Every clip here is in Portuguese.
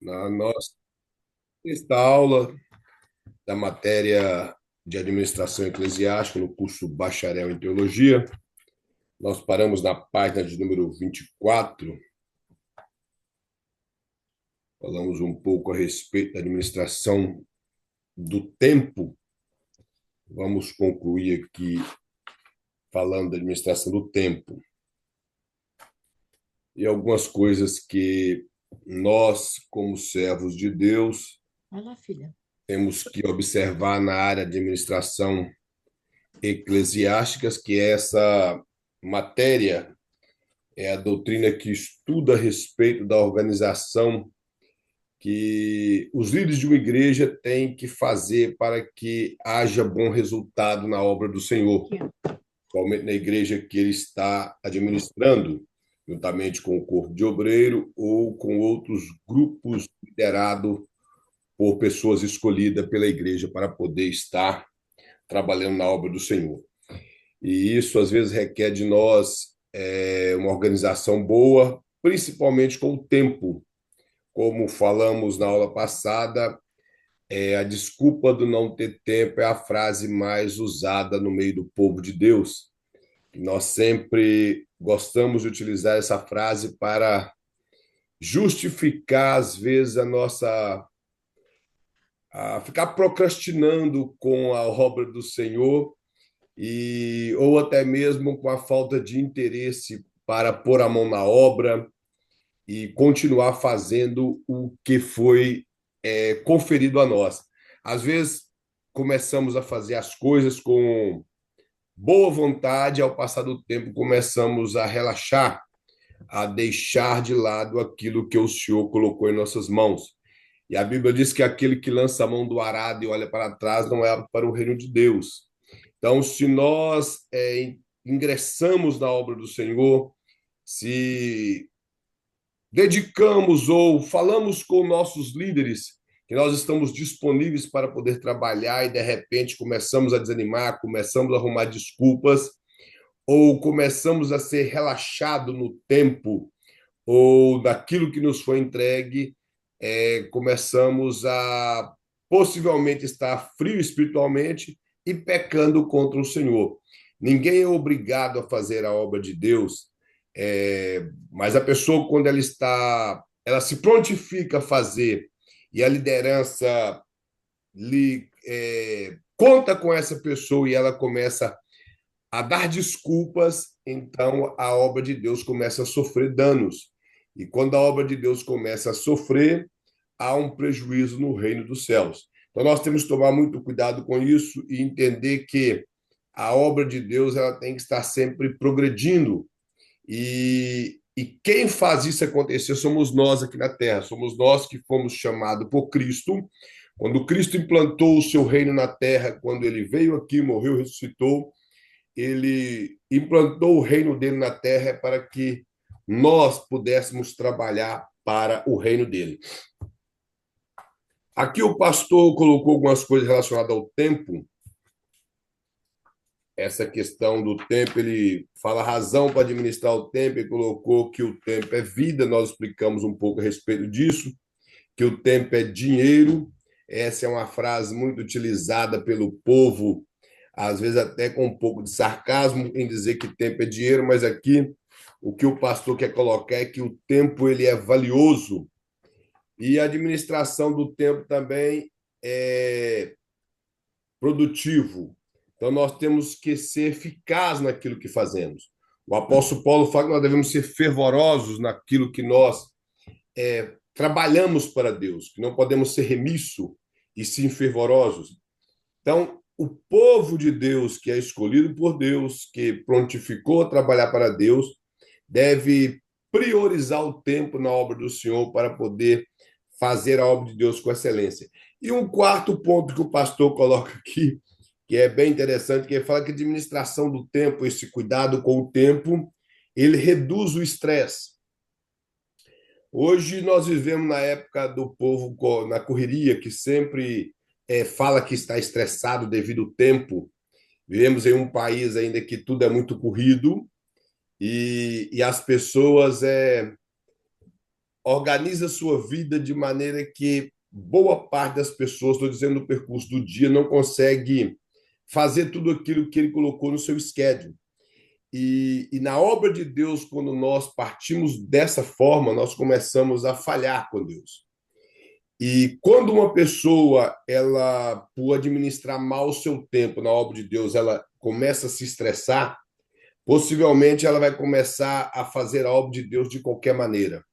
Na nossa sexta aula da matéria de administração eclesiástica, no curso Bacharel em Teologia, nós paramos na página de número 24. Falamos um pouco a respeito da administração do tempo. Vamos concluir aqui falando da administração do tempo e algumas coisas que nós, como servos de Deus, Olha lá, filha. temos que observar na área de administração eclesiásticas, que é essa matéria, é a doutrina que estuda a respeito da organização que os líderes de uma igreja têm que fazer para que haja bom resultado na obra do Senhor, Aqui, ó. principalmente na igreja que ele está administrando, juntamente com o corpo de obreiro ou com outros grupos liderados por pessoas escolhidas pela igreja para poder estar trabalhando na obra do Senhor. E isso, às vezes, requer de nós uma organização boa, principalmente com o tempo. Como falamos na aula passada, a desculpa do não ter tempo é a frase mais usada no meio do povo de Deus. Nós sempre gostamos de utilizar essa frase para justificar, às vezes, a ficar procrastinando com a obra do Senhor ou até mesmo com a falta de interesse para pôr a mão na obra e continuar fazendo o que foi conferido a nós. Às vezes, começamos a fazer as coisas com boa vontade, ao passar do tempo, começamos a relaxar, a deixar de lado aquilo que o Senhor colocou em nossas mãos. E a Bíblia diz que aquele que lança a mão do arado e olha para trás não é para o reino de Deus. Então, se nós ingressamos na obra do Senhor, se dedicamos ou falamos com nossos líderes que nós estamos disponíveis para poder trabalhar e de repente começamos a desanimar, começamos a arrumar desculpas ou começamos a ser relaxado no tempo ou daquilo que nos foi entregue, começamos a possivelmente estar frio espiritualmente e pecando contra o Senhor. Ninguém é obrigado a fazer a obra de Deus, mas a pessoa, quando ela se prontifica a fazer e a liderança conta com essa pessoa e ela começa a dar desculpas, então a obra de Deus começa a sofrer danos. E quando a obra de Deus começa a sofrer, há um prejuízo no reino dos céus. Então nós temos que tomar muito cuidado com isso e entender que a obra de Deus ela tem que estar sempre progredindo. E quem faz isso acontecer somos nós aqui na Terra, somos nós que fomos chamados por Cristo. Quando Cristo implantou o seu reino na Terra, quando ele veio aqui, morreu, ressuscitou, ele implantou o reino dele na terra para que nós pudéssemos trabalhar para o reino dele. Aqui o pastor colocou algumas coisas relacionadas ao tempo. Essa questão do tempo, ele fala a razão para administrar o tempo, ele colocou que o tempo é vida, nós explicamos um pouco a respeito disso, que o tempo é dinheiro. Essa é uma frase muito utilizada pelo povo, às vezes até com um pouco de sarcasmo em dizer que tempo é dinheiro, mas aqui o que o pastor quer colocar é que o tempo ele é valioso e a administração do tempo também é produtivo. Então nós temos que ser eficazes naquilo que fazemos. O apóstolo Paulo fala que nós devemos ser fervorosos naquilo que nós trabalhamos para Deus, que não podemos ser remisso e sim fervorosos. Então, o povo de Deus, que é escolhido por Deus, que prontificou a trabalhar para Deus, deve priorizar o tempo na obra do Senhor para poder fazer a obra de Deus com excelência. E um quarto ponto que o pastor coloca aqui, que é bem interessante, que ele fala que a administração do tempo, esse cuidado com o tempo, ele reduz o estresse. Hoje nós vivemos na época do povo na correria, que sempre fala que está estressado devido ao tempo. Vivemos em um país ainda que tudo é muito corrido e as pessoas organiza a sua vida de maneira que boa parte das pessoas, estou dizendo no percurso do dia, não consegue fazer tudo aquilo que ele colocou no seu schedule. E na obra de Deus, quando nós partimos dessa forma, nós começamos a falhar com Deus. E quando uma pessoa, ela, por administrar mal o seu tempo na obra de Deus, ela começa a se estressar, possivelmente ela vai começar a fazer a obra de Deus de qualquer maneira.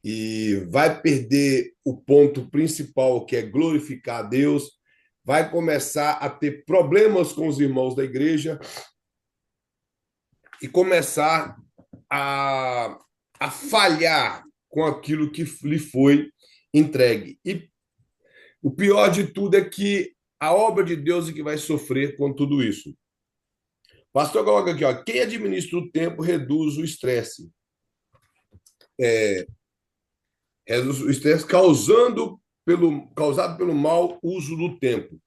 E vai perder o ponto principal, que é glorificar a Deus, vai começar a ter problemas com os irmãos da igreja e começar a, a falhar com aquilo que lhe foi entregue. E o pior de tudo é que a obra de Deus é que vai sofrer com tudo isso. O pastor coloca aqui, ó, quem administra o tempo reduz o estresse. Reduz o estresse causado pelo mau uso do tempo.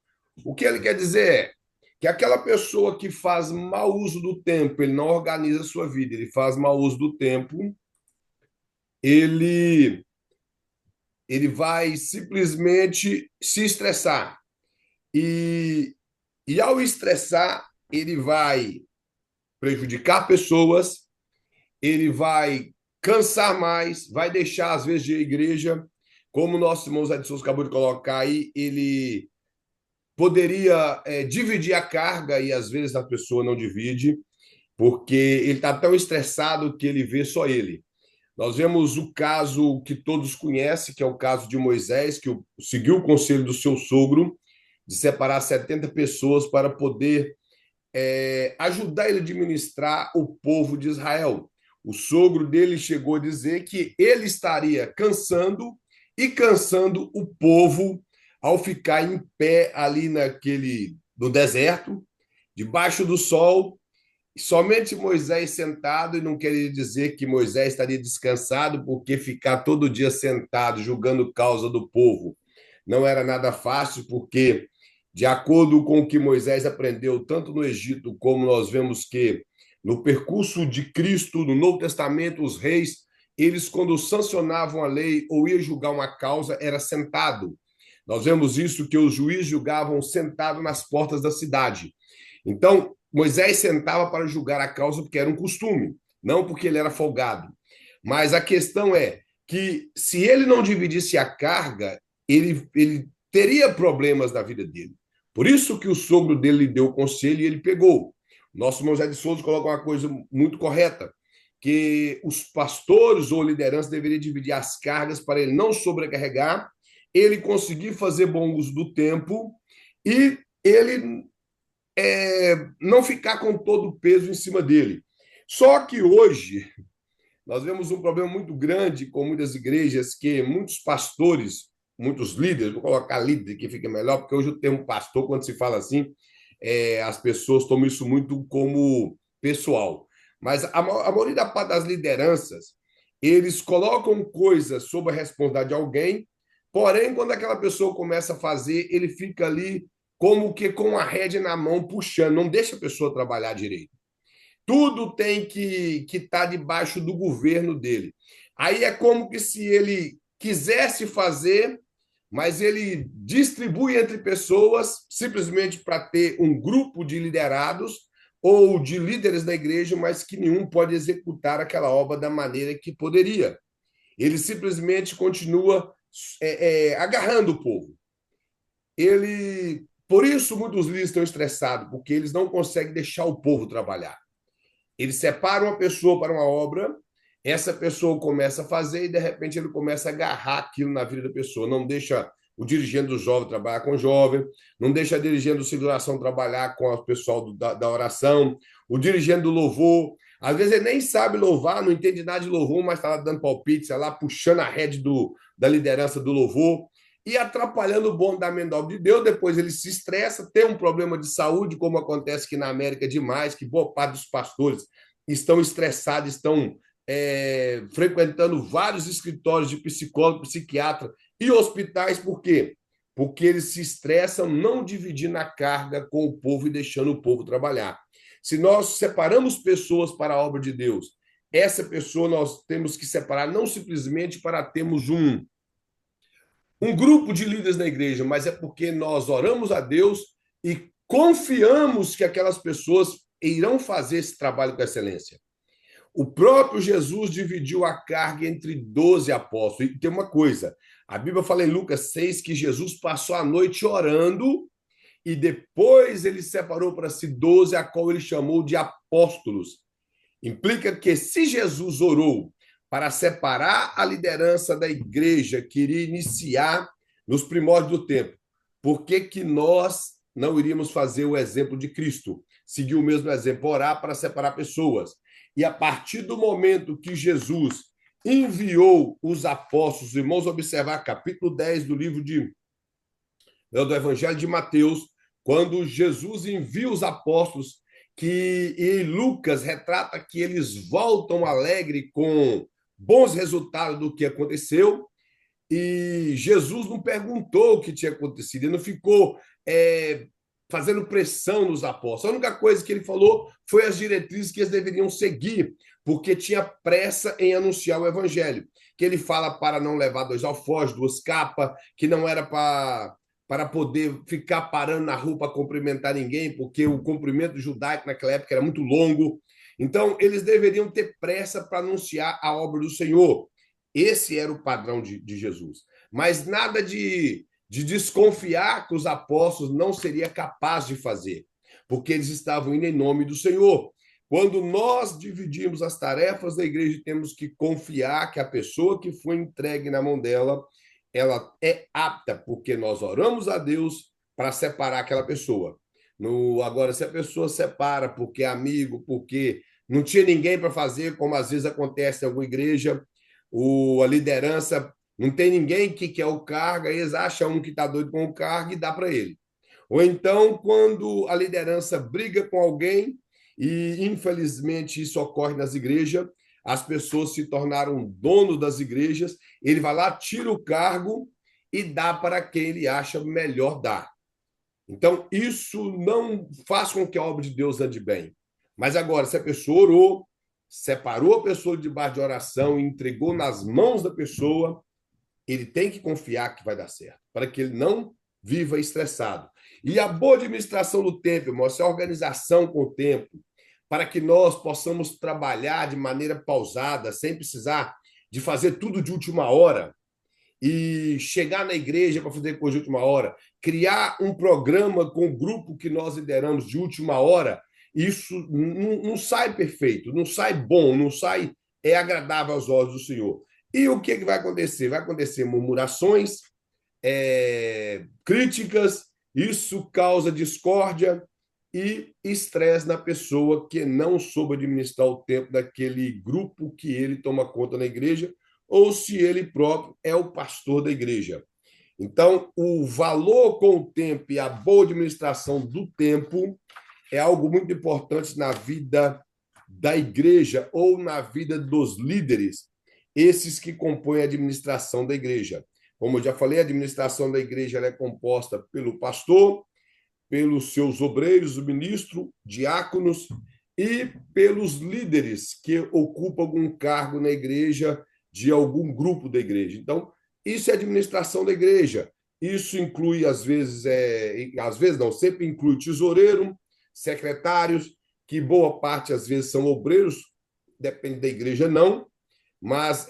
O que ele quer dizer é que aquela pessoa que faz mau uso do tempo, ele não organiza a sua vida, ele faz mau uso do tempo, ele, ele vai simplesmente se estressar. E ao estressar, ele vai prejudicar pessoas, ele vai cansar mais, vai deixar, às vezes, de ir à igreja. Como o nosso irmão Zé de Souza acabou de colocar aí, ele poderia dividir a carga e, às vezes, a pessoa não divide, porque ele está tão estressado que ele vê só ele. Nós vemos o caso que todos conhecem, que é o caso de Moisés, que seguiu o conselho do seu sogro de separar 70 pessoas para poder ajudar ele a administrar o povo de Israel. O sogro dele chegou a dizer que ele estaria cansando o povo ao ficar em pé ali no deserto, debaixo do sol, somente Moisés sentado, e não queria dizer que Moisés estaria descansado, porque ficar todo dia sentado julgando causa do povo não era nada fácil, porque de acordo com o que Moisés aprendeu, tanto no Egito, como nós vemos que no percurso de Cristo, no Novo Testamento, os reis, eles, quando sancionavam a lei ou iam julgar uma causa, era sentado. Nós vemos isso, que os juízes julgavam sentado nas portas da cidade. Então, Moisés sentava para julgar a causa porque era um costume, não porque ele era folgado. Mas a questão é que, se ele não dividisse a carga, ele teria problemas na vida dele. Por isso que o sogro dele lhe deu o conselho e ele pegou. Nosso irmão Zé de Souza coloca uma coisa muito correta, que os pastores ou liderança deveriam dividir as cargas para ele não sobrecarregar, ele conseguir fazer bom uso do tempo e ele não ficar com todo o peso em cima dele. Só que hoje nós vemos um problema muito grande com muitas igrejas, que muitos pastores, muitos líderes, vou colocar líder que fica melhor, porque hoje o termo pastor, quando se fala assim, as pessoas tomam isso muito como pessoal. Mas a maioria das lideranças, eles colocam coisas sob a responsabilidade de alguém, porém, quando aquela pessoa começa a fazer, ele fica ali como que com a rédea na mão, puxando, não deixa a pessoa trabalhar direito. Tudo tem que estar debaixo do governo dele. Aí é como que se ele quisesse fazer, mas ele distribui entre pessoas simplesmente para ter um grupo de liderados ou de líderes da igreja, mas que nenhum pode executar aquela obra da maneira que poderia. Ele simplesmente continua agarrando o povo. Por isso, muitos líderes estão estressados, porque eles não conseguem deixar o povo trabalhar. Ele separa uma pessoa para uma obra, essa pessoa começa a fazer e, de repente, ele começa a agarrar aquilo na vida da pessoa. Não deixa o dirigente do jovem trabalhar com o jovem, não deixa a dirigente do seguração trabalhar com o pessoal da oração, o dirigente do louvor. Às vezes ele nem sabe louvar, não entende nada de louvor, mas está lá dando palpite, está lá puxando a rede da liderança do louvor e atrapalhando o bom andamento da obra de Deus. Depois ele se estressa, tem um problema de saúde, como acontece aqui na América demais, que boa parte dos pastores estão estressados, estão frequentando vários escritórios de psicólogo, psiquiatra e hospitais. Por quê? Porque eles se estressam não dividindo a carga com o povo e deixando o povo trabalhar. Se nós separamos pessoas para a obra de Deus essa pessoa nós temos que separar, não simplesmente para termos um grupo de líderes na igreja, mas é porque nós oramos a Deus e confiamos que aquelas pessoas irão fazer esse trabalho com excelência. O próprio Jesus dividiu a carga entre 12 apóstolos. E tem uma coisa: a Bíblia fala em Lucas 6 que Jesus passou a noite orando e depois ele separou para si 12, a qual ele chamou de apóstolos. Implica que se Jesus orou para separar a liderança da igreja que iria iniciar nos primórdios do tempo, por que que nós não iríamos fazer o exemplo de Cristo? Seguir o mesmo exemplo, orar para separar pessoas. E a partir do momento que Jesus enviou os apóstolos, irmãos, observar capítulo 10 do Evangelho de Mateus, quando Jesus envia os apóstolos, que e Lucas retrata que eles voltam alegre com bons resultados do que aconteceu, e Jesus não perguntou o que tinha acontecido, ele não ficou fazendo pressão nos apóstolos. A única coisa que ele falou foi as diretrizes que eles deveriam seguir, porque tinha pressa em anunciar o evangelho. Que ele fala para não levar dois alforjes, duas capas, que não era para poder ficar parando na rua para cumprimentar ninguém, porque o cumprimento judaico naquela época era muito longo. Então, eles deveriam ter pressa para anunciar a obra do Senhor. Esse era o padrão de Jesus. Mas nada de desconfiar que os apóstolos não seriam capazes de fazer, porque eles estavam indo em nome do Senhor. Quando nós dividimos as tarefas da igreja, temos que confiar que a pessoa que foi entregue na mão dela, ela é apta, porque nós oramos a Deus para separar aquela pessoa. Agora, se a pessoa separa porque é amigo, porque não tinha ninguém para fazer, como às vezes acontece em alguma igreja, a liderança não tem ninguém que quer o cargo, aí eles acham um que está doido com o cargo e dá para ele. Ou então, quando a liderança briga com alguém, e infelizmente isso ocorre nas igrejas, as pessoas se tornaram donos das igrejas, ele vai lá, tira o cargo e dá para quem ele acha melhor dar. Então, isso não faz com que a obra de Deus ande bem. Mas agora, se a pessoa orou, separou a pessoa debaixo de oração e entregou nas mãos da pessoa, ele tem que confiar que vai dar certo, para que ele não viva estressado. E a boa administração do tempo, irmão, essa organização com o tempo, para que nós possamos trabalhar de maneira pausada, sem precisar de fazer tudo de última hora e chegar na igreja para fazer coisa de última hora, criar um programa com o grupo que nós lideramos de última hora, isso não sai perfeito, não sai bom, não sai agradável aos olhos do Senhor. E o que vai acontecer? Vai acontecer murmurações, críticas, isso causa discórdia e estresse na pessoa que não soube administrar o tempo daquele grupo que ele toma conta na igreja, ou se ele próprio é o pastor da igreja. Então, o valor com o tempo e a boa administração do tempo é algo muito importante na vida da igreja ou na vida dos líderes, esses que compõem a administração da igreja. Como eu já falei, a administração da igreja é composta pelo pastor, pelos seus obreiros, o ministro, diáconos e pelos líderes que ocupam algum cargo na igreja, de algum grupo da igreja. Então, isso é administração da igreja. Isso inclui, às vezes não, sempre inclui tesoureiro, secretários, que boa parte, às vezes, são obreiros, depende da igreja, não, mas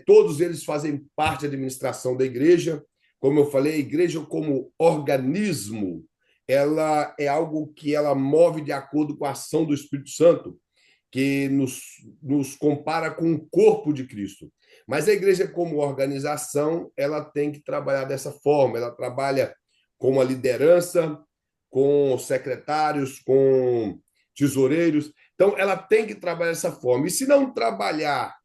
todos eles fazem parte da administração da igreja. Como eu falei, a igreja como organismo, ela é algo que ela move de acordo com a ação do Espírito Santo, que nos compara com o corpo de Cristo. Mas a igreja, como organização, ela tem que trabalhar dessa forma. Ela trabalha com a liderança, com secretários, com tesoureiros. Então, ela tem que trabalhar dessa forma. E se não trabalhar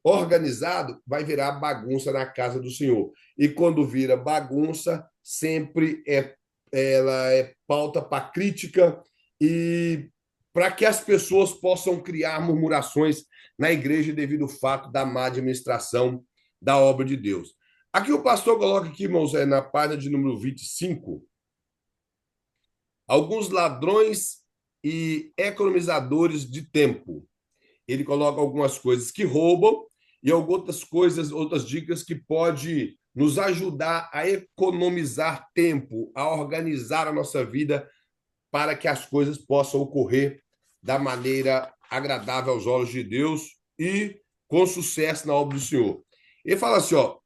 organizado, vai virar bagunça na casa do Senhor. E quando vira bagunça, sempre ela é pauta para crítica e para que as pessoas possam criar murmurações na igreja devido ao fato da má administração da obra de Deus. Aqui o pastor coloca aqui, irmãos, na página de número 25, alguns ladrões e economizadores de tempo. ele coloca algumas coisas que roubam e algumas coisas, outras dicas que pode nos ajudar a economizar tempo, a organizar a nossa vida para que as coisas possam ocorrer da maneira agradável aos olhos de Deus e com sucesso na obra do Senhor. Ele fala assim, ó,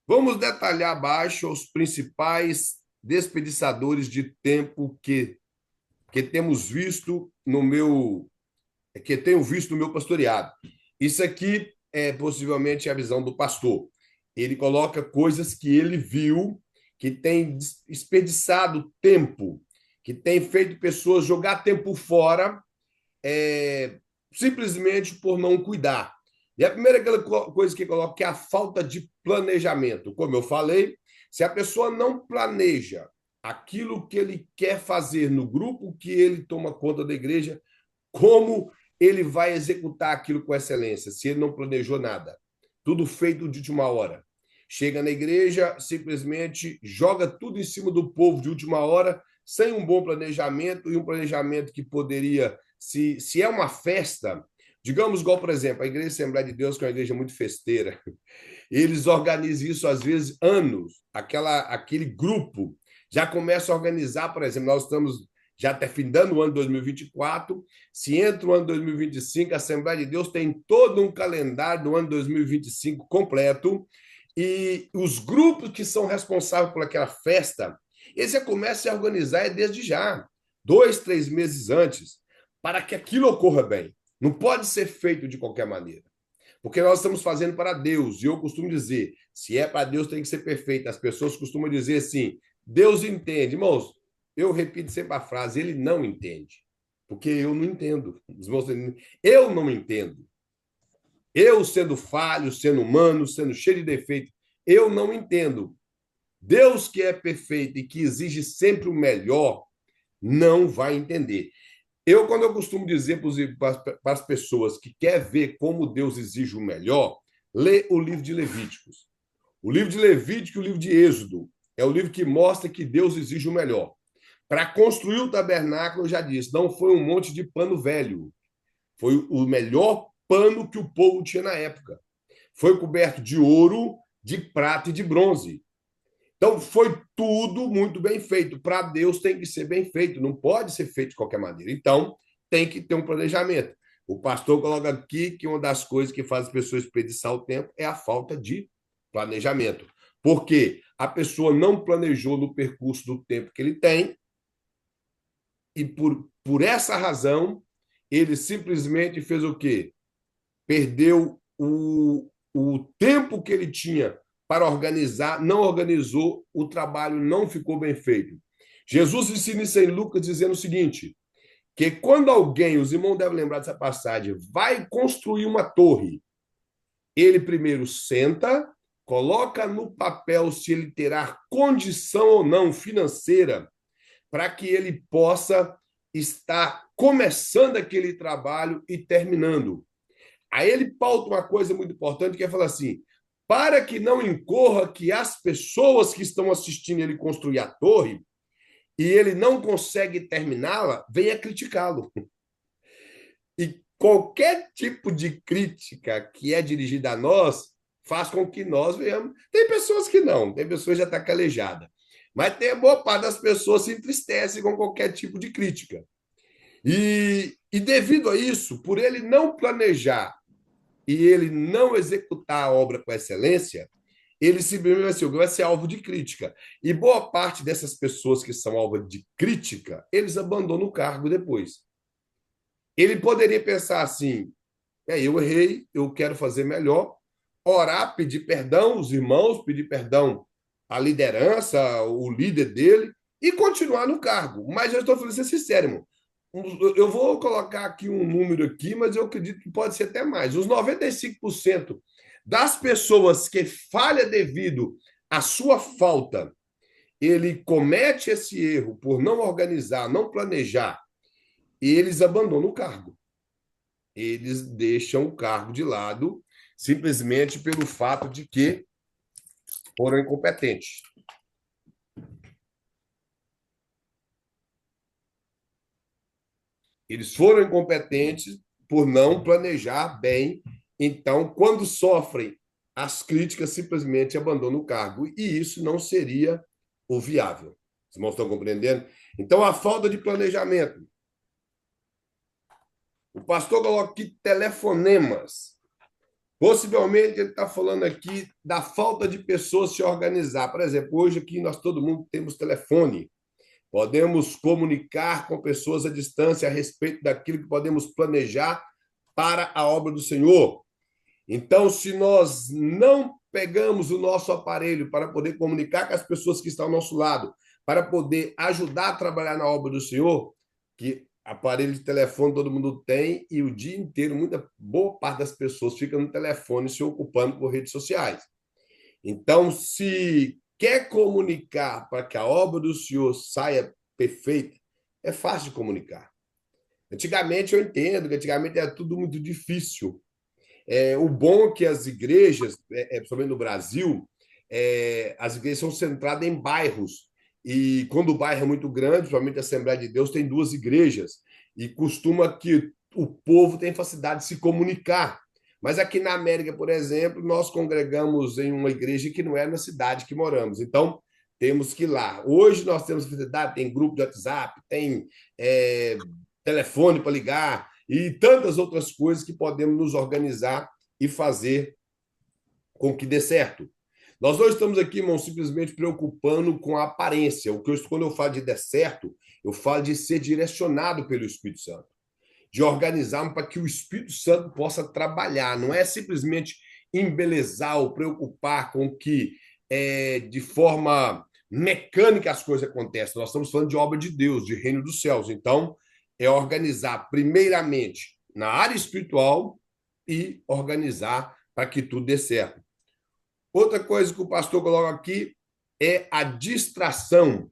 vamos detalhar abaixo os principais desperdiçadores de tempo que temos visto no meu que tenho visto no meu pastoreado. Isso aqui é possivelmente a visão do pastor. Ele coloca coisas que ele viu, que tem desperdiçado tempo, que tem feito pessoas jogar tempo fora, simplesmente por não cuidar. E a primeira coisa que coloca é a falta de planejamento. Como eu falei, se a pessoa não planeja aquilo que ele quer fazer no grupo que ele toma conta da igreja, como ele vai executar aquilo com excelência, se ele não planejou nada? Tudo feito de última hora. Chega na igreja, simplesmente joga tudo em cima do povo de última hora, sem um bom planejamento e um planejamento que poderia, se é uma festa, digamos, igual, por exemplo, a Igreja Assembleia de Deus, que é uma igreja muito festeira, eles organizam isso às vezes anos, aquele grupo já começa a organizar, por exemplo, nós estamos já até findando o ano 2024, se entra o ano 2025, a Assembleia de Deus tem todo um calendário do ano 2025 completo, e os grupos que são responsáveis por aquela festa, eles já começam a organizar desde já, 2, 3 meses antes, para que aquilo ocorra bem. Não pode ser feito de qualquer maneira. Porque nós estamos fazendo para Deus. E eu costumo dizer, se é para Deus, tem que ser perfeito. As pessoas costumam dizer assim, Deus entende. Irmãos, eu repito sempre a frase, ele não entende. Porque eu não entendo. Eu não entendo. Eu, sendo falho, sendo humano, sendo cheio de defeito, eu não entendo. Deus, que é perfeito e que exige sempre o melhor, não vai entender. Quando eu costumo dizer para as pessoas que quer ver como Deus exige o melhor, lê o livro de Levíticos. O livro de Levítico e o livro de Êxodo é o livro que mostra que Deus exige o melhor. Para construir o tabernáculo, eu já disse, não foi um monte de pano velho. Foi o melhor pano que o povo tinha na época. Foi coberto de ouro, de prata e de bronze. Então, foi tudo muito bem feito. Para Deus tem que ser bem feito, não pode ser feito de qualquer maneira. Então, tem que ter um planejamento. O pastor coloca aqui que uma das coisas que faz as pessoas desperdiçar o tempo é a falta de planejamento. Porque a pessoa não planejou no percurso do tempo que ele tem, e por essa razão, ele simplesmente fez o quê? Perdeu o tempo que ele tinha para organizar, não organizou, o trabalho não ficou bem feito. Jesus ensina isso em Lucas dizendo o seguinte, que quando alguém, os irmãos devem lembrar dessa passagem, vai construir uma torre, ele primeiro senta, coloca no papel se ele terá condição ou não financeira para que ele possa estar começando aquele trabalho e terminando. Aí ele pauta uma coisa muito importante, que é falar assim, para que não incorra que as pessoas que estão assistindo ele construir a torre e ele não consegue terminá-la, venha criticá-lo. E qualquer tipo de crítica que é dirigida a nós faz com que nós venhamos. Tem pessoas que não, tem pessoas que já estão calejadas. Mas tem a boa parte das pessoas se entristece com qualquer tipo de crítica. E devido a isso, por ele não planejar e ele não executar a obra com excelência, ele simplesmente vai ser alvo de crítica. E boa parte dessas pessoas que são alvo de crítica, eles abandonam o cargo depois. Ele poderia pensar assim: eu errei, eu quero fazer melhor, orar, pedir perdão aos irmãos, pedir perdão à liderança, o líder dele, e continuar no cargo. Mas eu estou falando ser sincero, irmão. Eu vou colocar aqui um número aqui, mas eu acredito que pode ser até mais. Os 95% das pessoas que falha devido à sua falta, ele comete esse erro por não organizar, não planejar, e eles abandonam o cargo. Eles deixam o cargo de lado simplesmente pelo fato de que foram incompetentes. Eles foram incompetentes por não planejar bem. Então, quando sofrem as críticas, simplesmente abandonam o cargo. E isso não seria o viável. Os irmãos estão compreendendo? Então, a falta de planejamento. O pastor coloca aqui telefonemas. Possivelmente ele está falando aqui da falta de pessoas se organizar. Por exemplo, hoje aqui nós todo mundo temos telefone. Podemos comunicar com pessoas à distância a respeito daquilo que podemos planejar para a obra do Senhor. Então, se nós não pegamos o nosso aparelho para poder comunicar com as pessoas que estão ao nosso lado, para poder ajudar a trabalhar na obra do Senhor, que aparelho de telefone todo mundo tem e o dia inteiro, muita boa parte das pessoas fica no telefone se ocupando por redes sociais. Então, se quer comunicar para que a obra do Senhor saia perfeita, é fácil de comunicar. Antigamente eu entendo que antigamente era tudo muito difícil. O bom é que as igrejas, principalmente no Brasil, as igrejas são centradas em bairros. E quando o bairro é muito grande, principalmente a Assembleia de Deus, tem duas igrejas. E costuma que o povo tem facilidade de se comunicar. Mas aqui na América, por exemplo, nós congregamos em uma igreja que não é na cidade que moramos. Então, temos que ir lá. Hoje nós temos facilidade, tem grupo de WhatsApp, tem telefone para ligar e tantas outras coisas que podemos nos organizar e fazer com que dê certo. Nós não estamos aqui, irmão, simplesmente preocupando com a aparência. Quando eu falo de dar certo, eu falo de ser direcionado pelo Espírito Santo, de organizar para que o Espírito Santo possa trabalhar. Não é simplesmente embelezar ou preocupar com que de forma mecânica as coisas acontecem. Nós estamos falando de obra de Deus, de reino dos céus. Então, é organizar primeiramente na área espiritual e organizar para que tudo dê certo. Outra coisa que o pastor coloca aqui é a distração.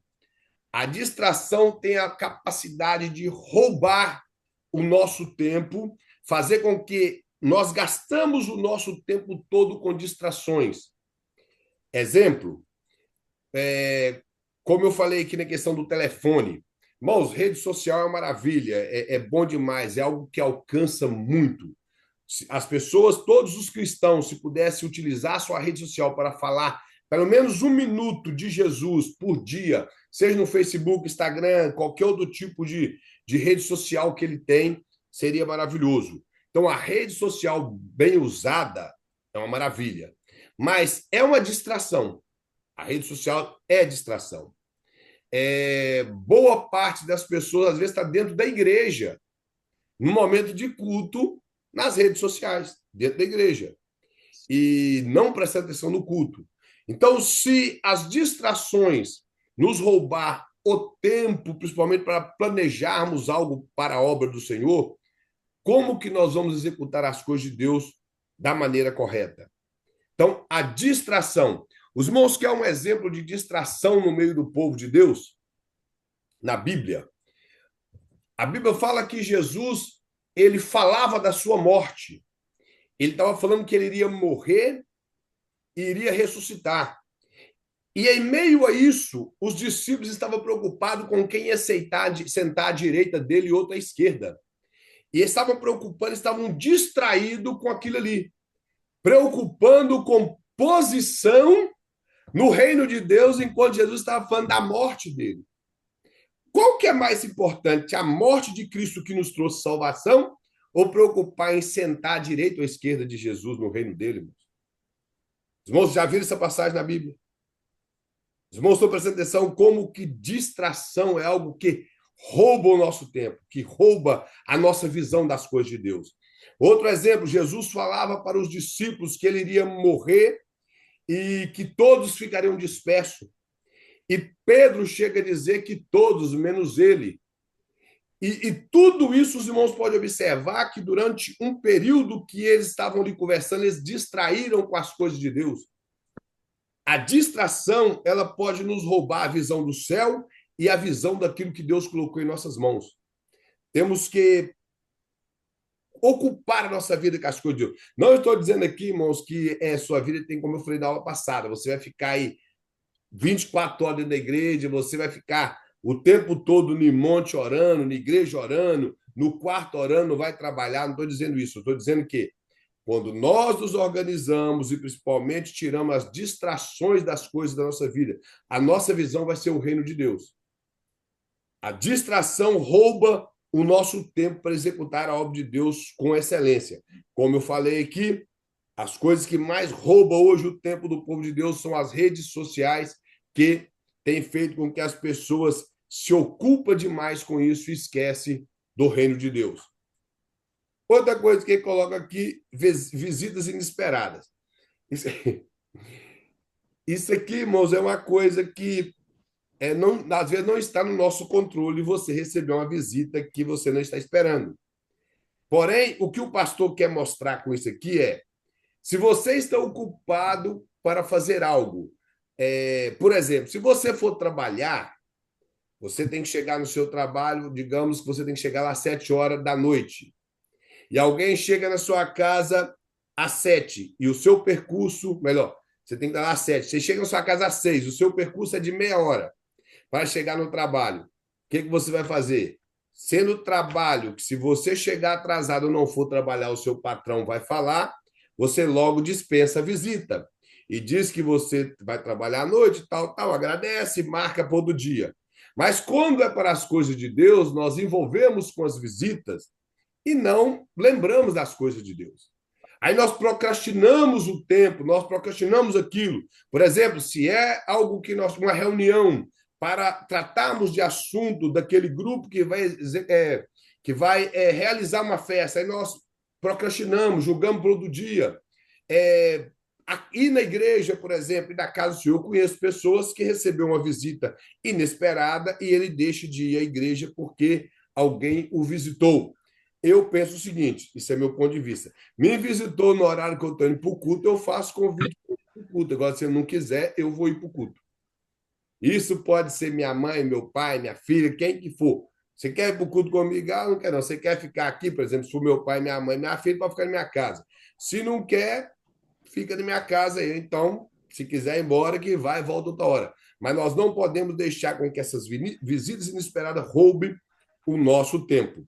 A distração tem a capacidade de roubar o nosso tempo, fazer com que nós gastamos o nosso tempo todo com distrações. Exemplo, como eu falei aqui na questão do telefone. Irmãos, rede social é uma maravilha, é bom demais, é algo que alcança muito. As pessoas, todos os cristãos, se pudessem utilizar a sua rede social para falar pelo menos 1 minuto de Jesus por dia, seja no Facebook, Instagram, qualquer outro tipo de rede social que ele tem, seria maravilhoso. Então, a rede social bem usada é uma maravilha, mas é uma distração. A rede social é distração. Boa parte das pessoas, às vezes, está dentro da igreja, no momento de culto, nas redes sociais, dentro da igreja, e não prestando atenção no culto. Então, se as distrações nos roubar o tempo, principalmente para planejarmos algo para a obra do Senhor, como que nós vamos executar as coisas de Deus da maneira correta? Então, a distração. Os irmãos querem um exemplo de distração no meio do povo de Deus? Na Bíblia. A Bíblia fala que Jesus, ele falava da sua morte. Ele estava falando que ele iria morrer e iria ressuscitar. E em meio a isso, os discípulos estavam preocupados com quem ia sentar à direita dele e outro à esquerda. E eles estavam preocupados, estavam distraídos com aquilo ali, preocupando com posição no reino de Deus, enquanto Jesus estava falando da morte dele. Qual que é mais importante, a morte de Cristo que nos trouxe salvação ou preocupar em sentar à direita ou à esquerda de Jesus no reino dele? Irmãos? Os irmãos já viram essa passagem na Bíblia? Os irmãos estão prestando atenção como que distração é algo que rouba o nosso tempo, que rouba a nossa visão das coisas de Deus. Outro exemplo, Jesus falava para os discípulos que ele iria morrer e que todos ficariam dispersos. E Pedro chega a dizer que todos, menos ele. E tudo isso os irmãos podem observar que durante um período que eles estavam ali conversando, eles distraíram com as coisas de Deus. A distração, ela pode nos roubar a visão do céu e a visão daquilo que Deus colocou em nossas mãos. Temos que ocupar a nossa vida com as coisas de Deus. Não estou dizendo aqui, irmãos, que sua vida tem, como eu falei na aula passada, você vai ficar aí 24 horas dentro da igreja, você vai ficar o tempo todo no monte orando, na igreja orando, no quarto orando, vai trabalhar. Não estou dizendo isso, estou dizendo que quando nós nos organizamos e principalmente tiramos as distrações das coisas da nossa vida, a nossa visão vai ser o reino de Deus. A distração rouba o nosso tempo para executar a obra de Deus com excelência. Como eu falei aqui, as coisas que mais roubam hoje o tempo do povo de Deus são as redes sociais, que têm feito com que as pessoas se ocupem demais com isso e esquecem do reino de Deus. Outra coisa que ele coloca aqui, visitas inesperadas. Isso aqui, irmãos, é uma coisa que não, às vezes não está no nosso controle você receber uma visita que você não está esperando. Porém, o que o pastor quer mostrar com isso aqui é, se você está ocupado para fazer algo, por exemplo, se você for trabalhar, você tem que chegar no seu trabalho, digamos que você tem que chegar lá às 7 horas da noite. E alguém chega na sua casa às 7, e o seu percurso, melhor, você tem que estar lá às 7. Você chega na sua casa às 6, o seu percurso é de meia hora para chegar no trabalho. O que você vai fazer? Sendo trabalho, que se você chegar atrasado ou não for trabalhar, o seu patrão vai falar, você logo dispensa a visita. E diz que você vai trabalhar à noite, tal, tal, agradece, marca todo dia. Mas quando é para as coisas de Deus, nós envolvemos com as visitas e não lembramos das coisas de Deus. Aí nós procrastinamos o tempo, nós procrastinamos aquilo. Por exemplo, se é algo que nós, uma reunião para tratarmos de assunto daquele grupo que vai realizar uma festa, aí nós procrastinamos, julgamos para outro dia. Ir na igreja, por exemplo, e na casa do Senhor, eu conheço pessoas que receberam uma visita inesperada e ele deixa de ir à igreja porque alguém o visitou. Eu penso o seguinte, isso é meu ponto de vista. Me visitou no horário que eu estou indo para o culto, eu faço convite para o culto. Agora, se eu não quiser, eu vou ir para o culto. Isso pode ser minha mãe, meu pai, minha filha, quem que for. Você quer ir para o culto comigo? Ah, não quer não. Você quer ficar aqui, por exemplo, se for meu pai, minha mãe, minha filha, para ficar na minha casa. Se não quer, fica na minha casa aí. Então, se quiser ir embora, que vai e volta outra hora. Mas nós não podemos deixar com que essas visitas inesperadas roubem o nosso tempo.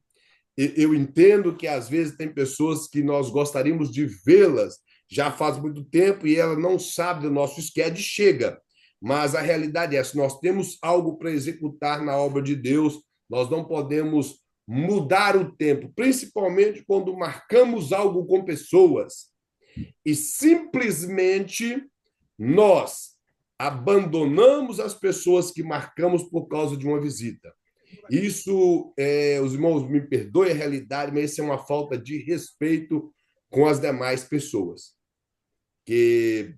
Eu entendo que às vezes tem pessoas que nós gostaríamos de vê-las já faz muito tempo e ela não sabe do nosso schedule e chega. Mas a realidade é essa, nós temos algo para executar na obra de Deus, nós não podemos mudar o tempo, principalmente quando marcamos algo com pessoas e simplesmente nós abandonamos as pessoas que marcamos por causa de uma visita. Isso, os irmãos me perdoem a realidade, mas isso é uma falta de respeito com as demais pessoas que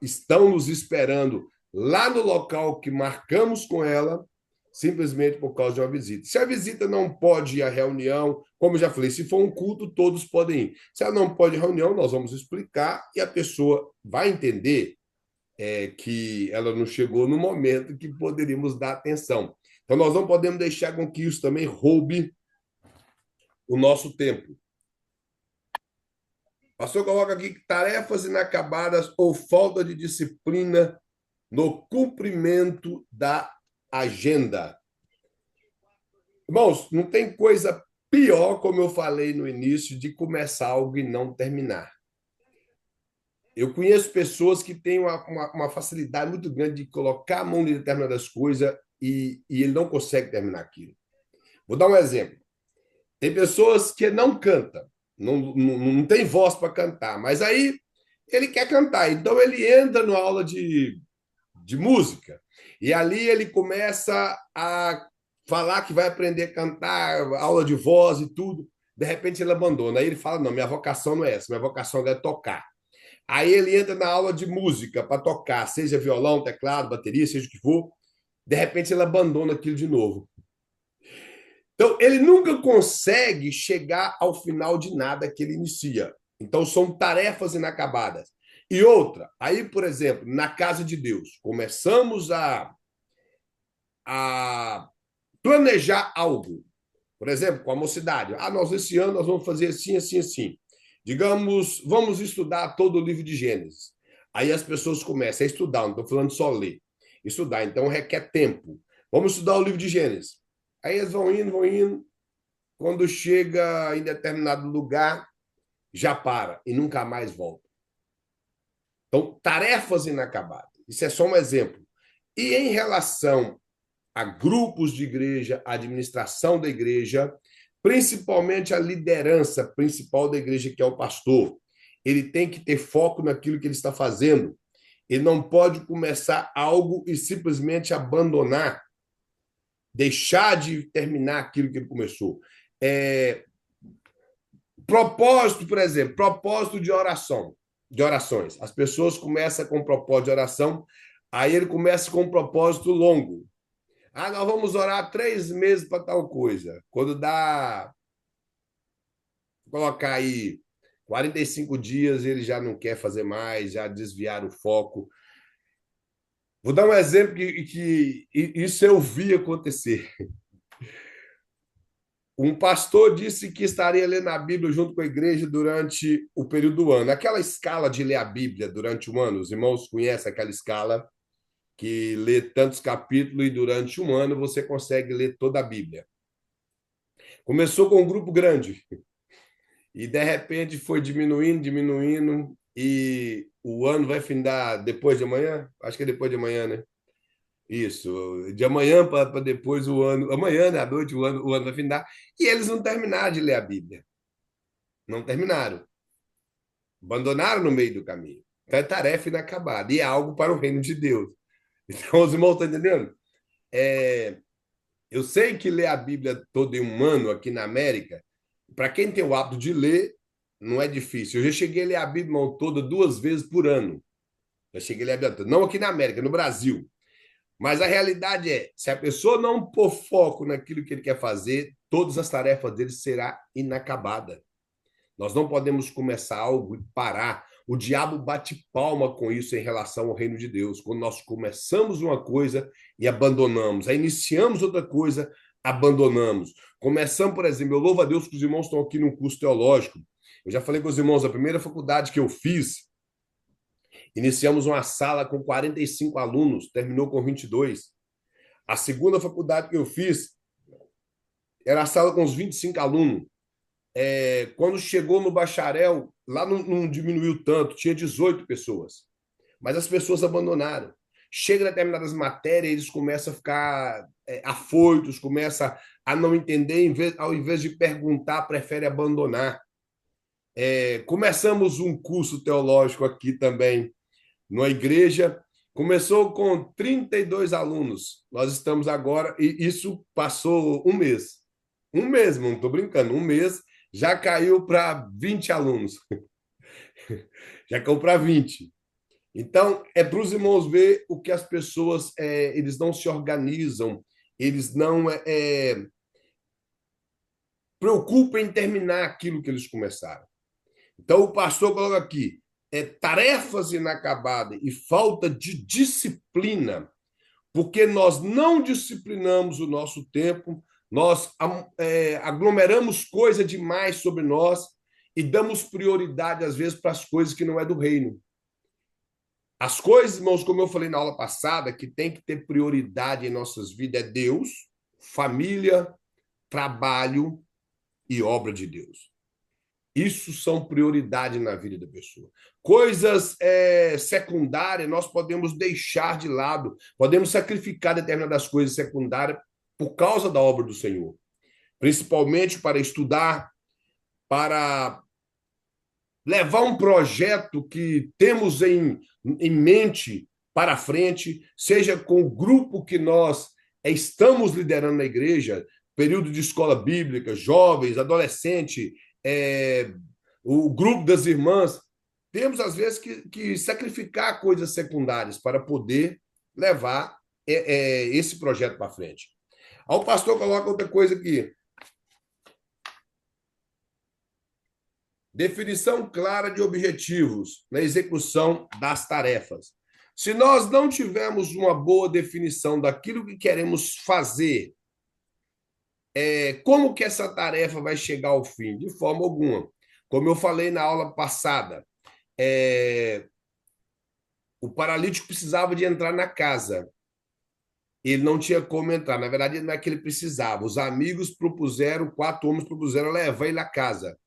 estão nos esperando lá no local que marcamos com ela, simplesmente por causa de uma visita. Se a visita não pode ir à reunião, como eu já falei, se for um culto, todos podem ir. Se ela não pode ir à reunião, nós vamos explicar e a pessoa vai entender que ela não chegou no momento que poderíamos dar atenção. Então, nós não podemos deixar com que isso também roube o nosso tempo. O pastor coloca aqui tarefas inacabadas ou falta de disciplina no cumprimento da agenda. Irmãos, não tem coisa pior, como eu falei no início, de começar algo e não terminar. Eu conheço pessoas que têm uma facilidade muito grande de colocar a mão em determinadas coisas e ele não consegue terminar aquilo. Vou dar um exemplo. Tem pessoas que não cantam, não tem voz para cantar, mas aí ele quer cantar, então ele entra numa aula de música e ali ele começa a falar que vai aprender a cantar, aula de voz e tudo. De repente ele abandona, aí ele fala, não, minha vocação não é essa, minha vocação é tocar. Aí ele entra na aula de música para tocar, seja violão, teclado, bateria, seja o que for. De repente ele abandona aquilo de novo. Então, ele nunca consegue chegar ao final de nada que ele inicia. Então, são tarefas inacabadas. E outra, aí, por exemplo, na casa de Deus, começamos a planejar algo. Por exemplo, com a mocidade. Nós esse ano nós vamos fazer assim, assim, assim. Digamos, vamos estudar todo o livro de Gênesis. Aí as pessoas começam a estudar, não estou falando só ler. Estudar, então requer tempo. Vamos estudar o livro de Gênesis. Aí eles vão indo, vão indo. quando chega em determinado lugar, já para e nunca mais volta. Então, tarefas inacabadas. Isso é só um exemplo. E em relação a grupos de igreja, a administração da igreja, principalmente a liderança principal da igreja, que é o pastor, ele tem que ter foco naquilo que ele está fazendo. Ele não pode começar algo e simplesmente abandonar, deixar de terminar aquilo que ele começou. Propósito, por exemplo, propósito de oração, de orações. As pessoas começam com um propósito de oração, aí ele começa com um propósito longo. Ah, nós vamos orar 3 meses para tal coisa. Quando dá, colocar aí 45 dias, ele já não quer fazer mais, já desviar o foco. Vou dar um exemplo que isso eu vi acontecer. Um pastor disse que estaria lendo a Bíblia junto com a igreja durante o período do ano. Aquela escala de ler a Bíblia durante um ano, os irmãos conhecem aquela escala que lê tantos capítulos e durante um ano você consegue ler toda a Bíblia. Começou com um grupo grande e de repente foi diminuindo, diminuindo e o ano vai findar depois de amanhã? Acho que é depois de amanhã, né? Isso, de amanhã para depois o ano, amanhã, né, à noite, o ano vai findar, e eles não terminaram de ler a Bíblia. Não terminaram. Abandonaram no meio do caminho. Então é tarefa inacabada. E é algo para o reino de Deus. Então, os irmãos estão entendendo? Eu sei que ler a Bíblia toda em um ano aqui na América, para quem tem o hábito de ler, não é difícil. Eu já cheguei a ler a Bíblia irmão, toda 2 vezes por ano. Já cheguei a ler a Bíblia toda. Não aqui na América, no Brasil. Mas a realidade é, se a pessoa não pôr foco naquilo que ele quer fazer, todas as tarefas dele será inacabada. Nós não podemos começar algo e parar. O diabo bate palma com isso em relação ao reino de Deus. Quando nós começamos uma coisa e abandonamos, aí iniciamos outra coisa, abandonamos. Começamos, por exemplo, eu louvo a Deus que os irmãos estão aqui num curso teológico. Eu já falei com os irmãos, a primeira faculdade que eu fiz, iniciamos uma sala com 45 alunos, terminou com 22. A segunda faculdade que eu fiz era a sala com uns 25 alunos. Quando chegou no bacharel, lá não diminuiu tanto, tinha 18 pessoas. Mas as pessoas abandonaram. Chega determinadas matérias, eles começam a ficar afoitos, começam a não entender, ao invés de perguntar, prefere abandonar. Começamos um curso teológico aqui também, numa igreja. Começou com 32 alunos. Nós estamos agora, e isso passou um mês. Um mês, não estou brincando, um mês já caiu para 20 alunos. Já caiu para 20. Então, é para os irmãos ver o que as pessoas, eles não se organizam, eles não preocupam em terminar aquilo que eles começaram. Então, o pastor coloca aqui, tarefas inacabadas e falta de disciplina, porque nós não disciplinamos o nosso tempo, nós aglomeramos coisa demais sobre nós e damos prioridade, às vezes, para as coisas que não é do reino. As coisas, irmãos, como eu falei na aula passada, que tem que ter prioridade em nossas vidas é Deus, família, trabalho e obra de Deus. Isso são prioridade na vida da pessoa. Coisas secundárias nós podemos deixar de lado, podemos sacrificar determinadas coisas secundárias por causa da obra do Senhor, principalmente para estudar, para levar um projeto que temos em mente para frente, seja com o grupo que nós estamos liderando na igreja, período de escola bíblica, jovens, adolescente, o grupo das irmãs, temos às vezes que sacrificar coisas secundárias para poder levar esse projeto para frente. Aí o pastor coloca outra coisa aqui. Definição clara de objetivos na execução das tarefas. Se nós não tivermos uma boa definição daquilo que queremos fazer, como que essa tarefa vai chegar ao fim? De forma alguma. Como eu falei na aula passada, o paralítico precisava de entrar na casa. Ele não tinha como entrar. Na verdade, não é que ele precisava. Os amigos propuseram, 4 homens propuseram levar ele à casa.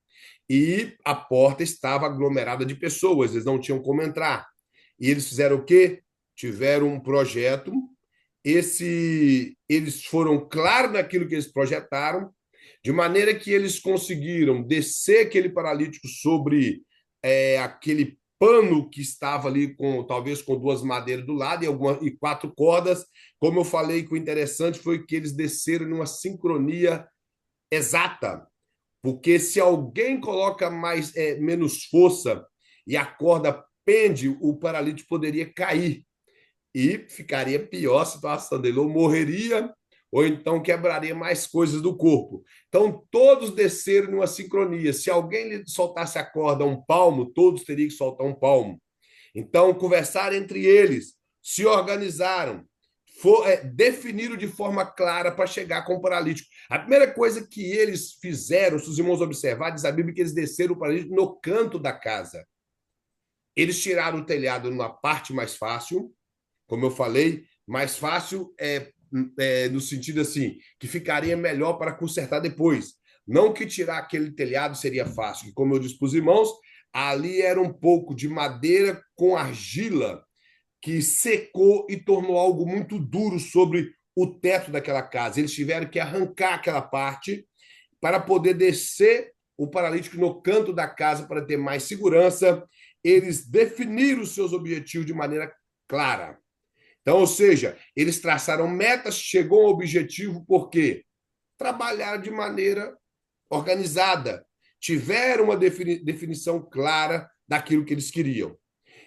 E a porta estava aglomerada de pessoas, eles não tinham como entrar. E eles fizeram o quê? Tiveram um projeto. Eles foram claros naquilo que eles projetaram, de maneira que eles conseguiram descer aquele paralítico sobre aquele pano que estava ali com talvez com 2 madeiras do lado e 4 cordas. Como eu falei, que o interessante foi que eles desceram numa sincronia exata, porque se alguém coloca menos força e a corda pende, o paralítico poderia cair e ficaria pior a situação dele, ou morreria, ou então quebraria mais coisas do corpo. Então, todos desceram numa sincronia. Se alguém lhe soltasse a corda um palmo, todos teriam que soltar um palmo. Então, conversaram entre eles, se organizaram, definiram de forma clara para chegar com o paralítico. A primeira coisa que eles fizeram, se os irmãos observarem, diz a Bíblia que eles desceram o paralítico no canto da casa. Eles tiraram o telhado numa parte mais fácil, como eu falei, mais fácil no sentido assim, que ficaria melhor para consertar depois. Não que tirar aquele telhado seria fácil, como eu disse para os irmãos, ali era um pouco de madeira com argila que secou e tornou algo muito duro sobre o teto daquela casa. Eles tiveram que arrancar aquela parte para poder descer o paralítico no canto da casa para ter mais segurança. Eles definiram os seus objetivos de maneira clara. Então, ou seja, eles traçaram metas, chegou ao objetivo, por quê? Trabalharam de maneira organizada, tiveram uma definição clara daquilo que eles queriam.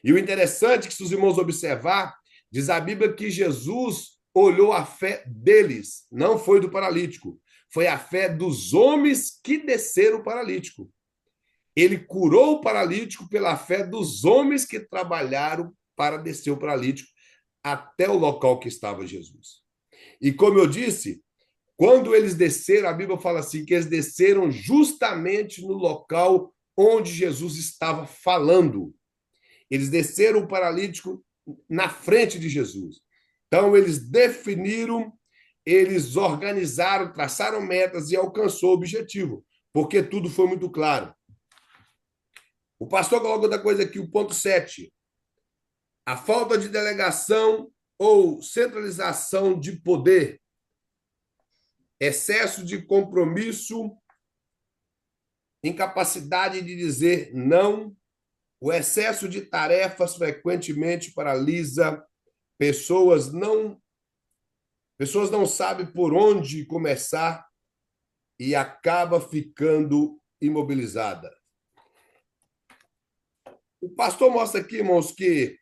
E o interessante é que, se os irmãos observar, diz a Bíblia que Jesus olhou a fé deles, não foi do paralítico, foi a fé dos homens que desceram o paralítico. Ele curou o paralítico pela fé dos homens que trabalharam para descer o paralítico até o local que estava Jesus. E como eu disse, quando eles desceram, a Bíblia fala assim, que eles desceram justamente no local onde Jesus estava falando. Eles desceram o paralítico na frente de Jesus. Então, eles definiram, eles organizaram, traçaram metas e alcançou o objetivo, porque tudo foi muito claro. O pastor coloca outra coisa aqui, o ponto 7. A falta de delegação ou centralização de poder, excesso de compromisso, incapacidade de dizer não, o excesso de tarefas frequentemente paralisa pessoas não sabem por onde começar e acaba ficando imobilizada. O pastor mostra aqui, irmãos, que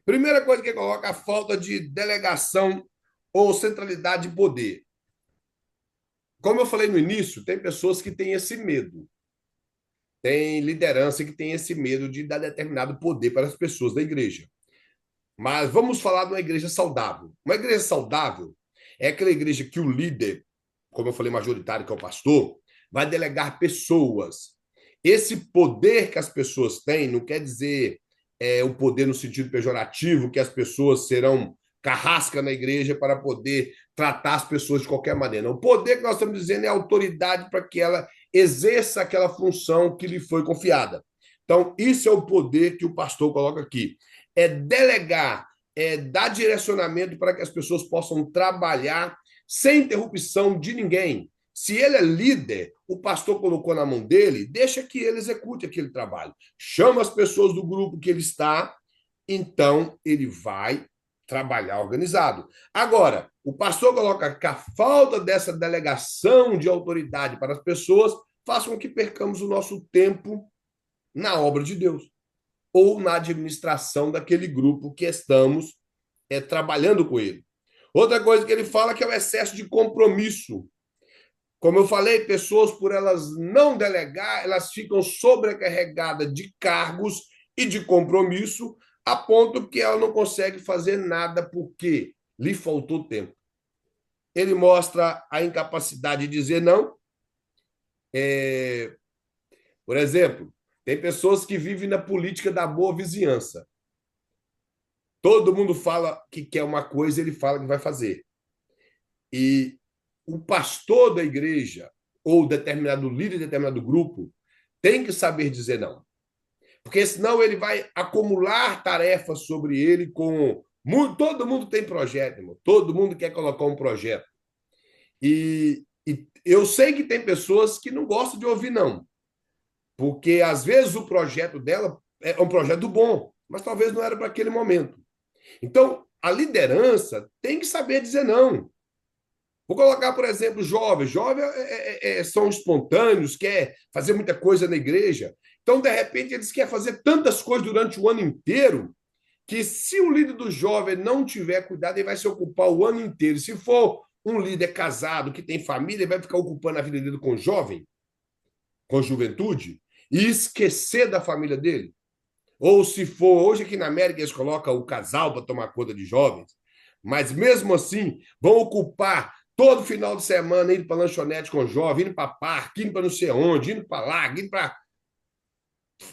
primeira coisa que coloca a falta de delegação ou centralidade de poder. Como eu falei no início, tem pessoas que têm esse medo. Tem liderança que tem esse medo de dar determinado poder para as pessoas da igreja. Mas vamos falar de uma igreja saudável. Uma igreja saudável é aquela igreja que o líder, como eu falei, majoritário, que é o pastor, vai delegar pessoas. Esse poder que as pessoas têm não quer dizer o poder no sentido pejorativo, que as pessoas serão carrasca na igreja para poder tratar as pessoas de qualquer maneira. O poder que nós estamos dizendo é a autoridade para que ela exerça aquela função que lhe foi confiada. Então, isso é o poder que o pastor coloca aqui. É delegar, é dar direcionamento para que as pessoas possam trabalhar sem interrupção de ninguém. Se ele é líder, o pastor colocou na mão dele, deixa que ele execute aquele trabalho. Chama as pessoas do grupo que ele está, então ele vai trabalhar organizado. Agora, o pastor coloca que a falta dessa delegação de autoridade para as pessoas faz com que percamos o nosso tempo na obra de Deus ou na administração daquele grupo que estamos trabalhando com ele. Outra coisa que ele fala que é o excesso de compromisso. Como eu falei, pessoas, por elas não delegar, elas ficam sobrecarregadas de cargos e de compromisso, a ponto que ela não consegue fazer nada porque lhe faltou tempo. Ele mostra a incapacidade de dizer não. Por exemplo, tem pessoas que vivem na política da boa vizinhança. Todo mundo fala que quer uma coisa, ele fala que vai fazer. E o pastor da igreja, ou determinado líder de determinado grupo, tem que saber dizer não. Porque senão ele vai acumular tarefas sobre ele com. Todo mundo tem projeto, irmão. Todo mundo quer colocar um projeto. E eu sei que tem pessoas que não gostam de ouvir não. Porque às vezes o projeto dela é um projeto bom, mas talvez não era para aquele momento. Então, a liderança tem que saber dizer não. Vou colocar, por exemplo, jovens. Jovens são espontâneos, quer fazer muita coisa na igreja. Então, de repente, eles querem fazer tantas coisas durante o ano inteiro que, se o líder do jovem não tiver cuidado, ele vai se ocupar o ano inteiro. Se for um líder casado, que tem família, ele vai ficar ocupando a vida dele com jovem, com juventude, e esquecer da família dele. Ou se for, hoje aqui na América eles colocam o casal para tomar conta de jovens, mas mesmo assim vão ocupar todo final de semana indo para lanchonete com jovem, indo para parque, indo para não sei onde, indo para lá, indo para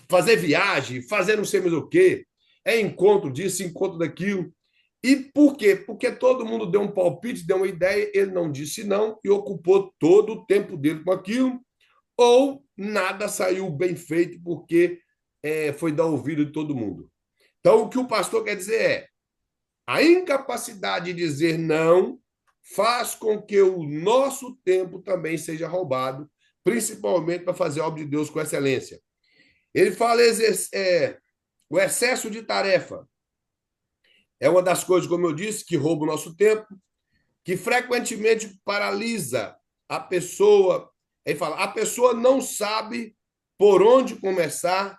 fazer viagem, fazer não sei mais o quê. É encontro disso, encontro daquilo. E por quê? Porque todo mundo deu um palpite, deu uma ideia, ele não disse não e ocupou todo o tempo dele com aquilo, ou nada saiu bem feito porque foi dar ouvido de todo mundo. Então, o que o pastor quer dizer é: a incapacidade de dizer não faz com que o nosso tempo também seja roubado, principalmente para fazer a obra de Deus com excelência. Ele fala o excesso de tarefa é uma das coisas, como eu disse, que rouba o nosso tempo, que frequentemente paralisa a pessoa. Ele fala, a pessoa não sabe por onde começar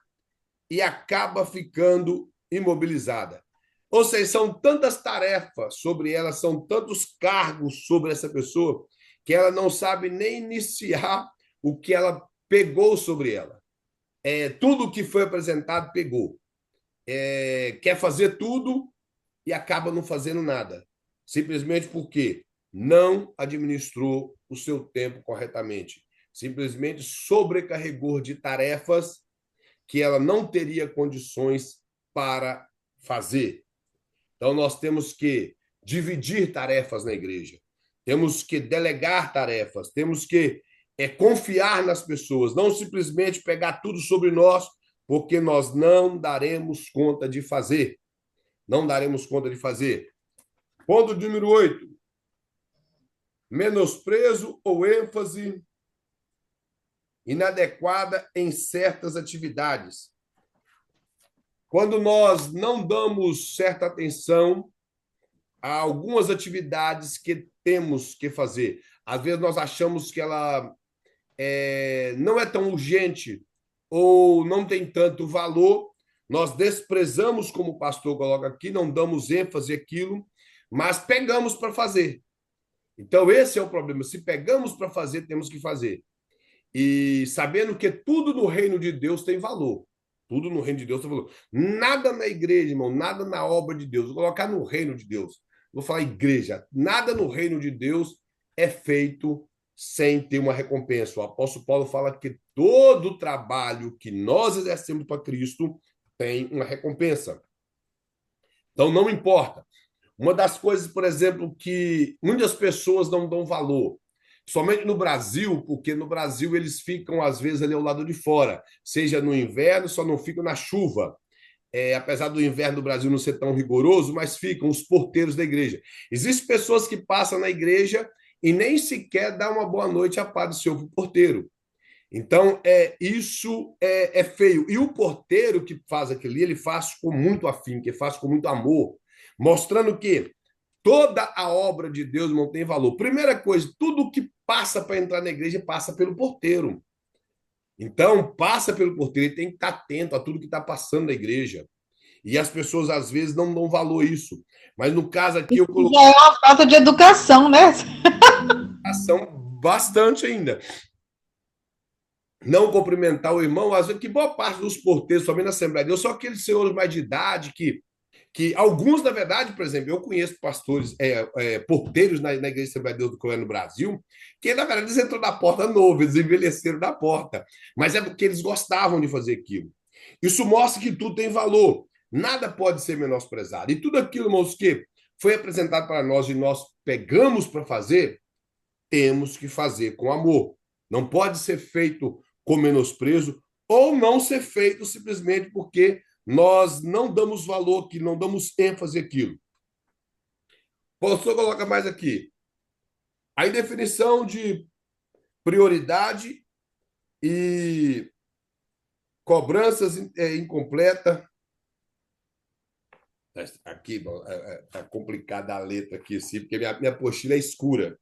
e acaba ficando imobilizada. Ou seja, são tantas tarefas sobre ela, são tantos cargos sobre essa pessoa, que ela não sabe nem iniciar o que ela pegou sobre ela. Tudo que foi apresentado, pegou. Quer fazer tudo e acaba não fazendo nada. Simplesmente porque não administrou o seu tempo corretamente. Simplesmente sobrecarregou de tarefas que ela não teria condições para fazer. Então, nós temos que dividir tarefas na igreja, temos que delegar tarefas, temos que confiar nas pessoas, não simplesmente pegar tudo sobre nós, porque nós não daremos conta de fazer. Não daremos conta de fazer. Ponto número 8. Menosprezo ou ênfase inadequada em certas atividades. Quando nós não damos certa atenção a algumas atividades que temos que fazer, às vezes nós achamos que ela não é tão urgente ou não tem tanto valor, nós desprezamos, como o pastor coloca aqui, não damos ênfase àquilo, mas pegamos para fazer. Então, esse é o problema. Se pegamos para fazer, temos que fazer. E sabendo que tudo no reino de Deus tem valor. Tudo no reino de Deus tem valor. Nada na igreja, irmão, nada na obra de Deus. Vou colocar no reino de Deus. Vou falar igreja. Nada no reino de Deus é feito sem ter uma recompensa. O apóstolo Paulo fala que todo trabalho que nós exercemos para Cristo tem uma recompensa. Então, não importa. Uma das coisas, por exemplo, que muitas pessoas não dão valor, somente no Brasil, porque no Brasil eles ficam, às vezes, ali ao lado de fora, seja no inverno, só não ficam na chuva. Apesar do inverno do Brasil não ser tão rigoroso, mas ficam os porteiros da igreja. Existem pessoas que passam na igreja e nem sequer dão uma boa noite à paz do Senhor para o porteiro. Então, isso é feio. E o porteiro que faz aquilo ali, ele faz com muito afinco, que faz com muito amor, mostrando que toda a obra de Deus não tem valor. Primeira coisa, tudo que passa para entrar na igreja passa pelo porteiro. Então, passa pelo porteiro, ele tem que estar atento a tudo que está passando na igreja. E as pessoas, às vezes, não dão valor a isso. Mas no caso aqui, eu coloquei Já é uma falta de educação, né? ação bastante ainda. Não cumprimentar o irmão, às vezes, que boa parte dos porteiros, somente na Assembleia de Deus, são aqueles senhores mais de idade que alguns, na verdade, por exemplo, eu conheço pastores, porteiros na Igreja Assembleia de Deus do Coelho no Brasil, que, na verdade, eles entrou na porta novo, eles envelheceram na porta. Mas é porque eles gostavam de fazer aquilo. Isso mostra que tudo tem valor. Nada pode ser menosprezado. E tudo aquilo, irmãos, que foi apresentado para nós e nós pegamos para fazer, temos que fazer com amor. Não pode ser feito com menosprezo ou não ser feito simplesmente porque nós não damos valor, que não damos ênfase àquilo. O pastor coloca mais aqui. A indefinição de prioridade e cobranças incompleta. Aqui está complicada a letra aqui, assim, porque minha apostila é escura.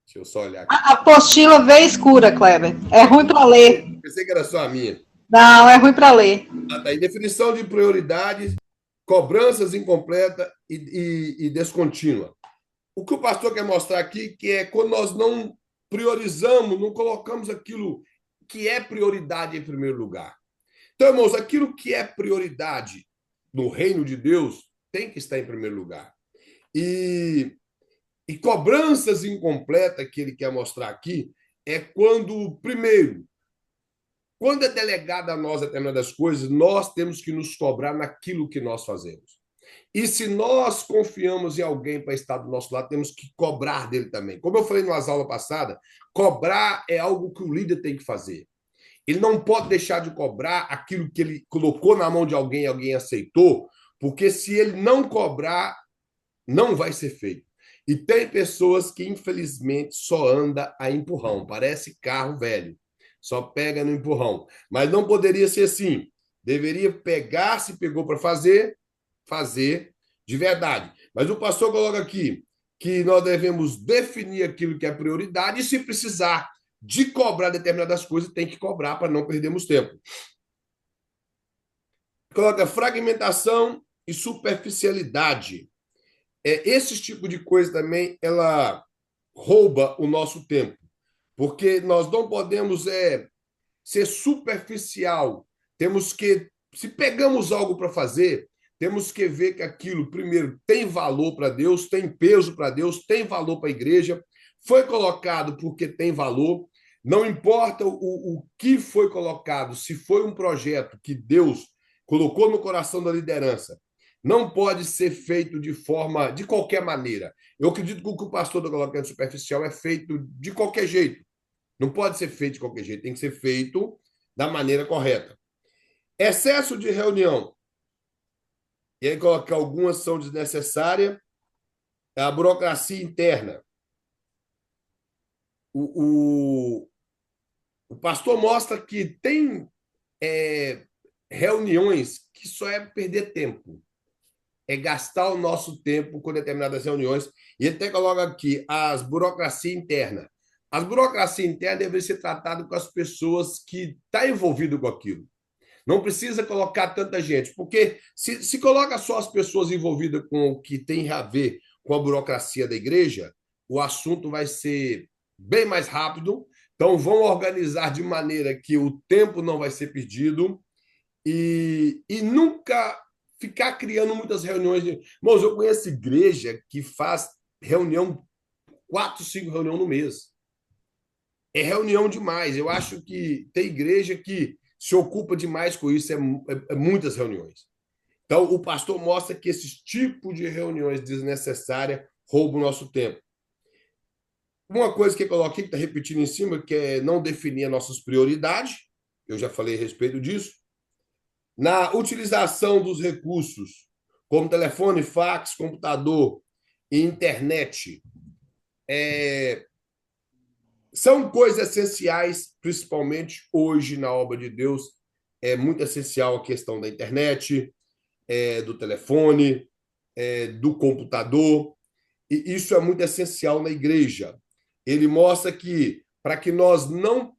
Deixa eu só olhar aqui. A apostila veio escura, Kleber. É ruim para ler. Pensei que era só a minha. Não, é ruim para ler. Tá aí, definição de prioridades, cobranças incompleta e descontínua. O que o pastor quer mostrar aqui que é quando nós não priorizamos, não colocamos aquilo que é prioridade em primeiro lugar. Então, irmãos, aquilo que é prioridade no reino de Deus tem que estar em primeiro lugar. E cobranças incompletas que ele quer mostrar aqui é quando, primeiro, quando é delegado a nós determinadas coisas, nós temos que nos cobrar naquilo que nós fazemos. E se nós confiamos em alguém para estar do nosso lado, temos que cobrar dele também. Como eu falei nas aulas passadas, cobrar é algo que o líder tem que fazer. Ele não pode deixar de cobrar aquilo que ele colocou na mão de alguém, alguém aceitou, porque se ele não cobrar, não vai ser feito. E tem pessoas que, infelizmente, só anda a empurrão. Parece carro velho. Só pega no empurrão. Mas não poderia ser assim. Deveria pegar, se pegou para fazer, fazer de verdade. Mas o pastor coloca aqui que nós devemos definir aquilo que é prioridade e, se precisar de cobrar determinadas coisas, tem que cobrar para não perdermos tempo. Coloca fragmentação e superficialidade. Esse tipo de coisa também, ela rouba o nosso tempo, porque nós não podemos ser superficial. Temos que, se pegamos algo para fazer, temos que ver que aquilo, primeiro, tem valor para Deus, tem peso para Deus, tem valor para a igreja, foi colocado porque tem valor. Não importa o que foi colocado, se foi um projeto que Deus colocou no coração da liderança, não pode ser feito de qualquer maneira. Eu acredito que o que o pastor está colocando superficial é feito de qualquer jeito. Não pode ser feito de qualquer jeito, tem que ser feito da maneira correta. Excesso de reunião. E aí colocar algumas são desnecessárias. A burocracia interna. O, o pastor mostra que tem reuniões que só é perder tempo. É gastar o nosso tempo com determinadas reuniões. E ele até coloca aqui as burocracia interna. As burocracia interna devem ser tratadas com as pessoas que estão envolvidas com aquilo. Não precisa colocar tanta gente, porque se coloca só as pessoas envolvidas com o que tem a ver com a burocracia da igreja, o assunto vai ser bem mais rápido. Então, vão organizar de maneira que o tempo não vai ser perdido e nunca ficar criando muitas reuniões. Irmãos, eu conheço igreja que faz reunião, 4, 5 reuniões no mês. É reunião demais. Eu acho que tem igreja que se ocupa demais com isso, muitas reuniões. Então, o pastor mostra que esse tipo de reuniões desnecessárias roubam o nosso tempo. Uma coisa que eu coloquei, que está repetindo em cima, que é não definir as nossas prioridades, eu já falei a respeito disso. Na utilização dos recursos, como telefone, fax, computador e internet, são coisas essenciais, principalmente hoje na obra de Deus. É muito essencial a questão da internet, do telefone, do computador, e isso é muito essencial na igreja. Ele mostra que, para que nós não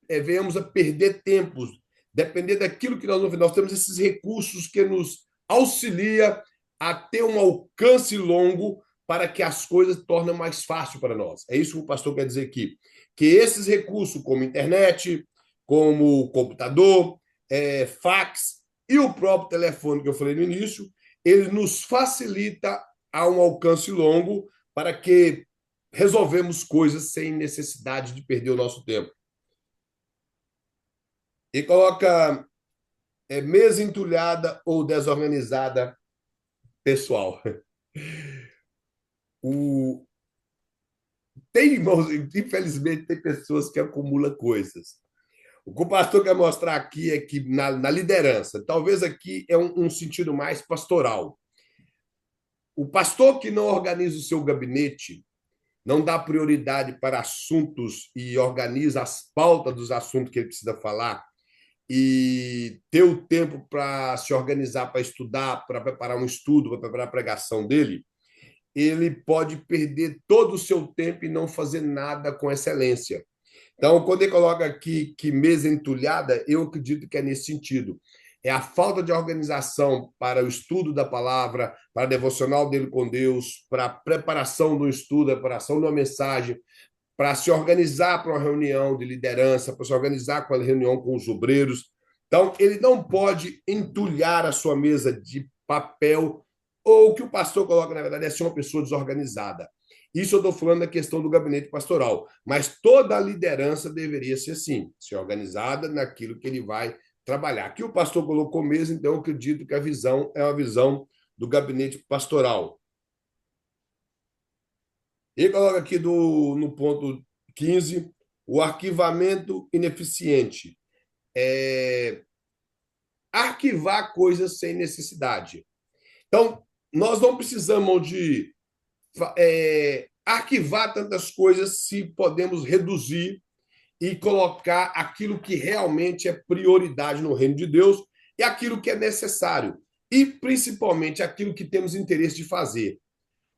venhamos a perder tempo, depender daquilo que nós temos esses recursos que nos auxilia a ter um alcance longo para que as coisas tornem mais fácil para nós. É isso que o pastor quer dizer aqui. Que esses recursos, como internet, como computador, fax e o próprio telefone que eu falei no início, ele nos facilita a um alcance longo para que resolvemos coisas sem necessidade de perder o nosso tempo. E coloca é mesa entulhada ou desorganizada pessoal. O... Tem, irmãos, infelizmente, tem pessoas que acumulam coisas. O que o pastor quer mostrar aqui é que na liderança, talvez aqui é um sentido mais pastoral. O pastor que não organiza o seu gabinete, não dá prioridade para assuntos e organiza as pautas dos assuntos que ele precisa falar e ter o tempo para se organizar, para estudar, para preparar um estudo, para preparar a pregação dele, ele pode perder todo o seu tempo e não fazer nada com excelência. Então, quando ele coloca aqui que mesa entulhada, eu acredito que é nesse sentido. É a falta de organização para o estudo da palavra, para o devocional dele com Deus, para a preparação do estudo, a preparação de uma mensagem, para se organizar para uma reunião de liderança, para se organizar com a reunião com os obreiros. Então, ele não pode entulhar a sua mesa de papel, ou o que o pastor coloca, na verdade, é ser uma pessoa desorganizada. Isso eu estou falando da questão do gabinete pastoral, mas toda a liderança deveria ser assim, ser organizada naquilo que ele vai trabalhar. Aqui o pastor colocou mesmo, então eu acredito que a visão é uma visão do gabinete pastoral. Ele coloca aqui no ponto 15 o arquivamento ineficiente. É, arquivar coisas sem necessidade. Então, nós não precisamos de arquivar tantas coisas se podemos reduzir e colocar aquilo que realmente é prioridade no reino de Deus e aquilo que é necessário. E, principalmente, aquilo que temos interesse de fazer.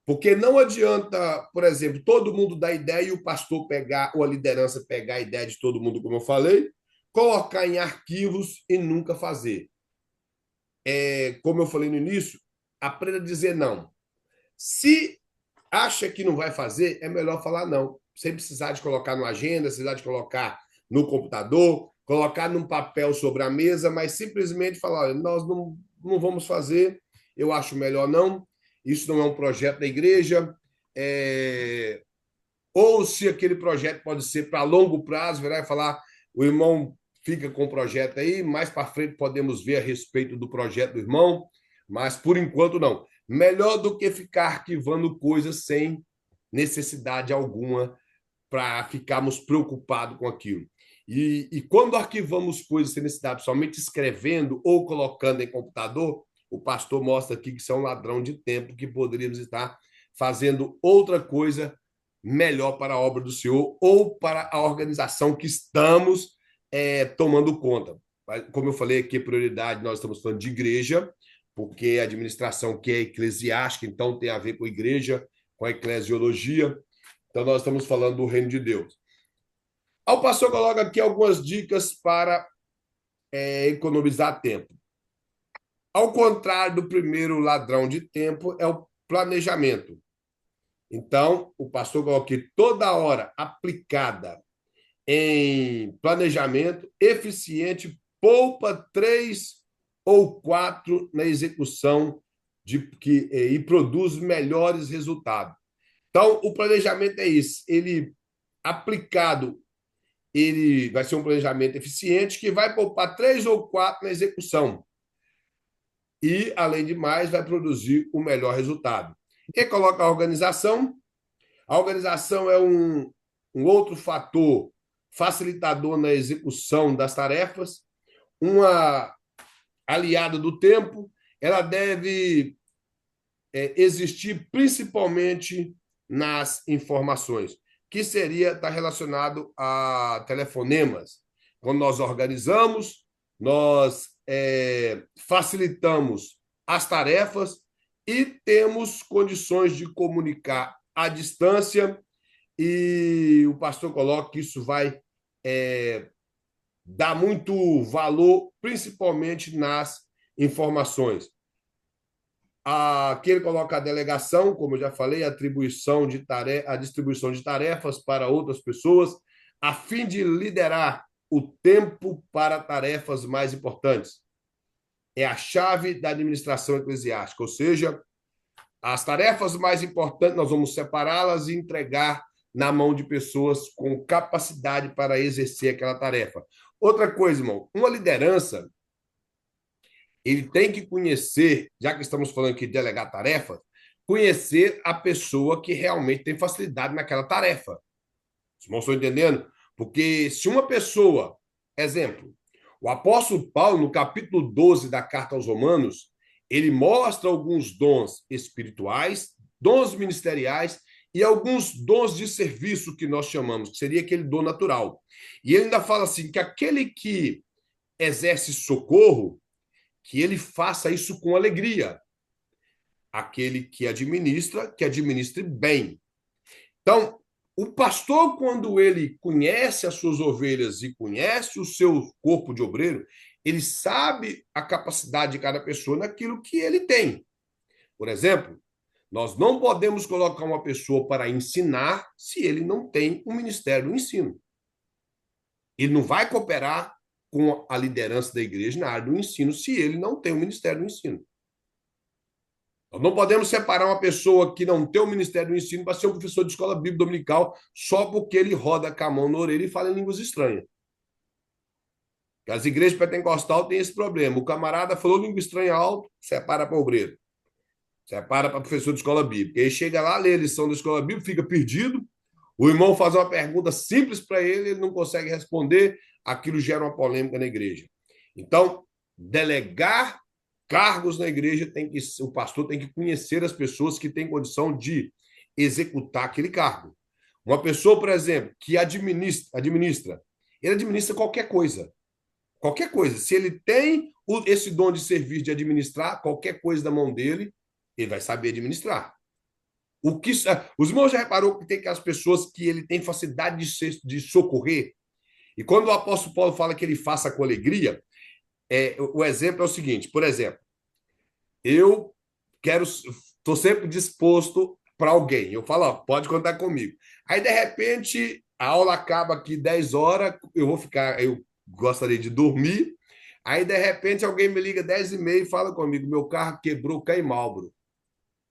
Porque não adianta, por exemplo, todo mundo dar ideia e o pastor pegar, ou a liderança pegar a ideia de todo mundo, como eu falei, colocar em arquivos e nunca fazer. Como eu falei no início, aprenda a dizer não. Se acha que não vai fazer, é melhor falar não. Sem precisar de colocar no agenda, sem precisar de colocar no computador, colocar num papel sobre a mesa, mas simplesmente falar: olha, nós não vamos fazer, eu acho melhor não, isso não é um projeto da igreja, ou se aquele projeto pode ser para longo prazo, virar e falar, o irmão fica com o projeto aí, mais para frente podemos ver a respeito do projeto do irmão, mas por enquanto não. Melhor do que ficar arquivando coisas sem necessidade alguma para ficarmos preocupados com aquilo. E quando arquivamos coisas sem necessidade, somente escrevendo ou colocando em computador, o pastor mostra aqui que isso é um ladrão de tempo, que poderíamos estar fazendo outra coisa melhor para a obra do Senhor ou para a organização que estamos tomando conta. Como eu falei aqui, prioridade, nós estamos falando de igreja, porque a administração que é eclesiástica, então tem a ver com a igreja, com a eclesiologia. Então, nós estamos falando do reino de Deus. O pastor coloca aqui algumas dicas para economizar tempo. Ao contrário do primeiro ladrão de tempo, é o planejamento. Então, o pastor coloca aqui toda hora aplicada em planejamento eficiente, poupa 3 ou 4 na execução e produz melhores resultados. Então, o planejamento é isso. Ele aplicado, ele vai ser um planejamento eficiente que vai poupar 3 ou 4 na execução. E, além de mais, vai produzir o melhor resultado. E coloca a organização. A organização é um outro fator facilitador na execução das tarefas, uma aliada do tempo, ela deve existir principalmente nas informações, que seria estar relacionado a telefonemas. Quando nós organizamos, nós facilitamos as tarefas e temos condições de comunicar à distância, e o pastor coloca que isso vai dar muito valor, principalmente nas informações. Aqui ele coloca a delegação, como eu já falei, a distribuição de tarefas para outras pessoas, a fim de liderar o tempo para tarefas mais importantes. É a chave da administração eclesiástica, ou seja, as tarefas mais importantes nós vamos separá-las e entregar na mão de pessoas com capacidade para exercer aquela tarefa. Outra coisa, irmão, uma liderança Ele tem que conhecer, já que estamos falando aqui de delegar tarefas, conhecer a pessoa que realmente tem facilidade naquela tarefa. Os irmãos estão entendendo? Porque se uma pessoa, exemplo, o apóstolo Paulo, no capítulo 12 da carta aos Romanos, ele mostra alguns dons espirituais, dons ministeriais e alguns dons de serviço que nós chamamos, que seria aquele dom natural. E ele ainda fala assim, que aquele que exerce socorro, que ele faça isso com alegria. Aquele que administre bem. Então, o pastor, quando ele conhece as suas ovelhas e conhece o seu corpo de obreiro, ele sabe a capacidade de cada pessoa naquilo que ele tem. Por exemplo, nós não podemos colocar uma pessoa para ensinar se ele não tem um ministério do ensino. Ele não vai cooperar com a liderança da igreja na área do ensino se ele não tem o ministério do ensino. Nós não podemos separar uma pessoa que não tem o Ministério do Ensino para ser um professor de escola bíblica dominical só porque ele roda com a mão na orelha e fala em línguas estranhas. As igrejas pentecostais têm esse problema. O camarada falou língua estranha alto, separa para obreiro. Separa para professor de escola bíblica. Aí chega lá, lê a lição da escola bíblica, fica perdido. O irmão faz uma pergunta simples para ele, ele não consegue responder, aquilo gera uma polêmica na igreja. Então, delegar cargos na igreja o pastor tem que conhecer as pessoas que têm condição de executar aquele cargo. Uma pessoa, por exemplo, que ele administra qualquer coisa. Qualquer coisa. Se ele tem esse dom de servir, de administrar qualquer coisa da mão dele, ele vai saber administrar. Os irmãos já reparou que tem aquelas pessoas que ele tem facilidade de socorrer? E quando o apóstolo Paulo fala que ele faça com alegria, o exemplo é o seguinte, por exemplo, eu estou sempre disposto para alguém. Eu falo, ó, pode contar comigo. Aí, de repente, a aula acaba aqui 10 horas, eu gostaria de dormir. Aí, de repente, alguém me liga 10h30 e fala comigo, meu carro quebrou, cai em Marlboro.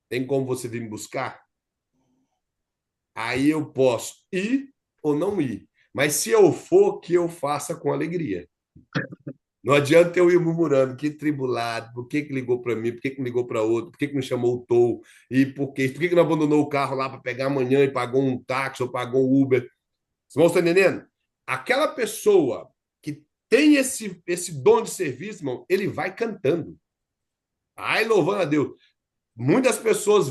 Tem como você vir me buscar? Aí eu posso ir ou não ir. Mas se eu for, que eu faça com alegria. Não adianta eu ir murmurando, que tribulado, por que ligou para mim, por que não ligou para outro, por que não chamou o tow, e por que não abandonou o carro lá para pegar amanhã e pagou um táxi ou pagou um Uber. Vocês estão entendendo? Aquela pessoa que tem esse dom de serviço, irmão, ele vai cantando. Ai, louvando a Deus. Muitas pessoas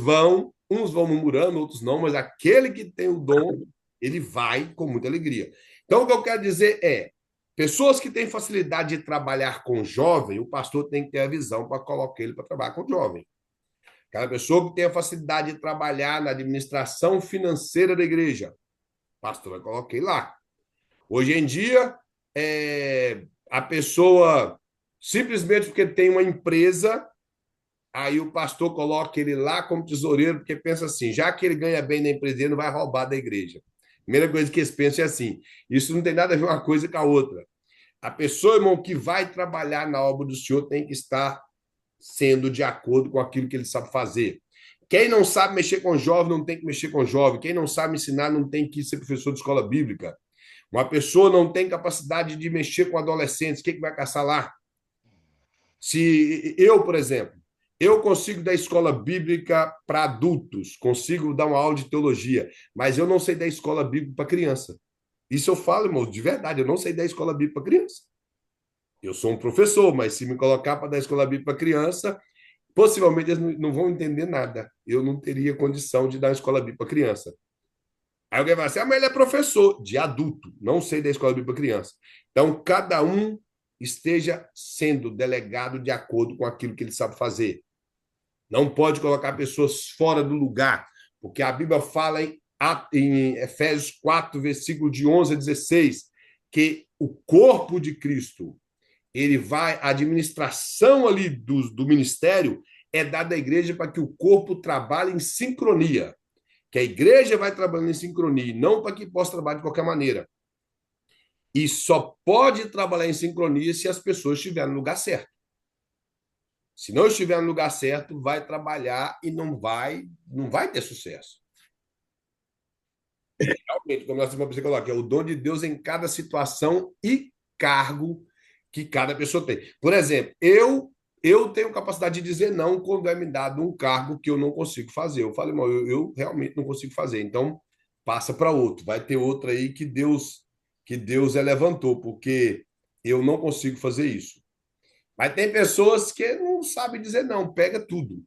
uns vão murmurando, outros não, mas aquele que tem o dom, ele vai com muita alegria. Então, o que eu quero dizer é, pessoas que têm facilidade de trabalhar com jovem, o pastor tem que ter a visão para colocar ele para trabalhar com jovem. Aquela pessoa que tem a facilidade de trabalhar na administração financeira da igreja, o pastor vai colocar ele lá. Hoje em dia, a pessoa, simplesmente porque tem uma empresa, aí o pastor coloca ele lá como tesoureiro, porque pensa assim, já que ele ganha bem na empresa, ele não vai roubar da igreja. Primeira coisa que eles pensam é assim, isso não tem nada a ver uma coisa com a outra. A pessoa, irmão, que vai trabalhar na obra do Senhor tem que estar sendo de acordo com aquilo que ele sabe fazer. Quem não sabe mexer com jovem não tem que mexer com jovem. Quem não sabe ensinar não tem que ser professor de escola bíblica. Uma pessoa não tem capacidade de mexer com adolescentes, o que vai caçar lá? Se eu, por exemplo, eu consigo dar escola bíblica para adultos, consigo dar uma aula de teologia, mas eu não sei dar escola bíblica para criança. Isso eu falo, irmão, de verdade, eu não sei dar escola bíblica para criança. Eu sou um professor, mas se me colocar para dar escola bíblica para criança, possivelmente eles não vão entender nada. Eu não teria condição de dar escola bíblica para criança. Aí alguém vai assim, mas ele é professor de adulto, não sei da escola bíblica para criança. Então, cada um esteja sendo delegado de acordo com aquilo que ele sabe fazer. Não pode colocar pessoas fora do lugar, porque a Bíblia fala em Efésios 4, versículo de 11 a 16, que o corpo de Cristo, a administração ali do ministério é dada à igreja para que o corpo trabalhe em sincronia. Que a igreja vai trabalhando em sincronia, não para que possa trabalhar de qualquer maneira. E só pode trabalhar em sincronia se as pessoas estiverem no lugar certo. Se não estiver no lugar certo, vai trabalhar e não vai ter sucesso. Realmente, como nós você coloca, é o dom de Deus em cada situação e cargo que cada pessoa tem. Por exemplo, eu eu tenho capacidade de dizer não quando é me dado um cargo que eu não consigo fazer. Eu falei, irmão, eu realmente não consigo fazer. Então, passa para outro. Vai ter outro aí que Deus levantou, porque eu não consigo fazer isso. Mas tem pessoas que não sabem dizer não, pega tudo.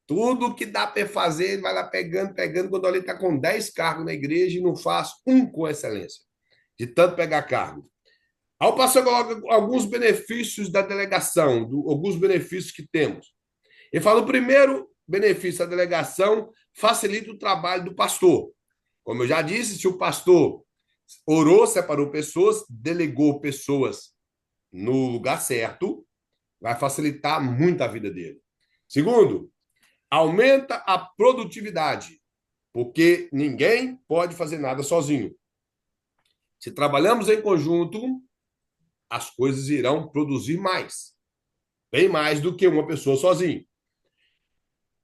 Tudo que dá para fazer, ele vai lá pegando, pegando. Quando ele está com 10 cargos na igreja e não faz um com excelência, de tanto pegar cargo. Ao passar alguns benefícios da delegação, alguns benefícios que temos. Ele fala: o primeiro benefício da delegação facilita o trabalho do pastor. Como eu já disse, se o pastor orou, separou pessoas, delegou pessoas no lugar certo, vai facilitar muito a vida dele. Segundo, aumenta a produtividade, porque ninguém pode fazer nada sozinho. Se trabalhamos em conjunto, as coisas irão produzir mais, bem mais do que uma pessoa sozinha.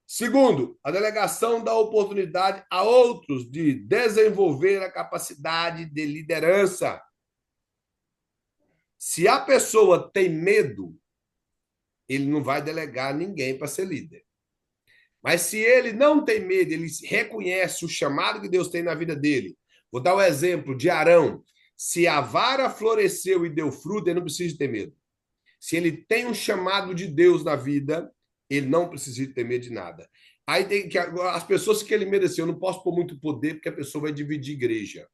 Segundo, a delegação dá oportunidade a outros de desenvolver a capacidade de liderança. Se a pessoa tem medo, ele não vai delegar ninguém para ser líder. Mas se ele não tem medo, ele reconhece o chamado que Deus tem na vida dele. Vou dar o exemplo de Arão. Se a vara floresceu e deu fruto, ele não precisa ter medo. Se ele tem um chamado de Deus na vida, ele não precisa ter medo de nada. Aí tem que as pessoas que ele mereceu, eu não posso pôr muito poder, porque a pessoa vai dividir igreja.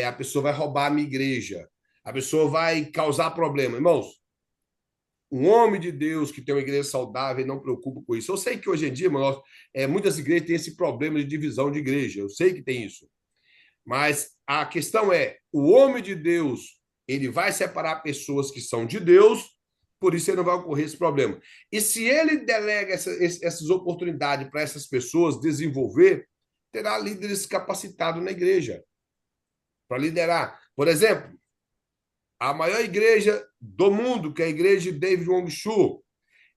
A pessoa vai roubar a minha igreja. A pessoa vai causar problema. Irmãos, um homem de Deus que tem uma igreja saudável não preocupa com isso. Eu sei que hoje em dia, irmãos, muitas igrejas têm esse problema de divisão de igreja. Eu sei que tem isso. Mas a questão é, o homem de Deus, ele vai separar pessoas que são de Deus, por isso ele não vai ocorrer esse problema. E se ele delega essas oportunidades para essas pessoas desenvolver, terá líderes capacitados na igreja para liderar. Por exemplo, a maior igreja do mundo, que é a igreja de David Wong Shu,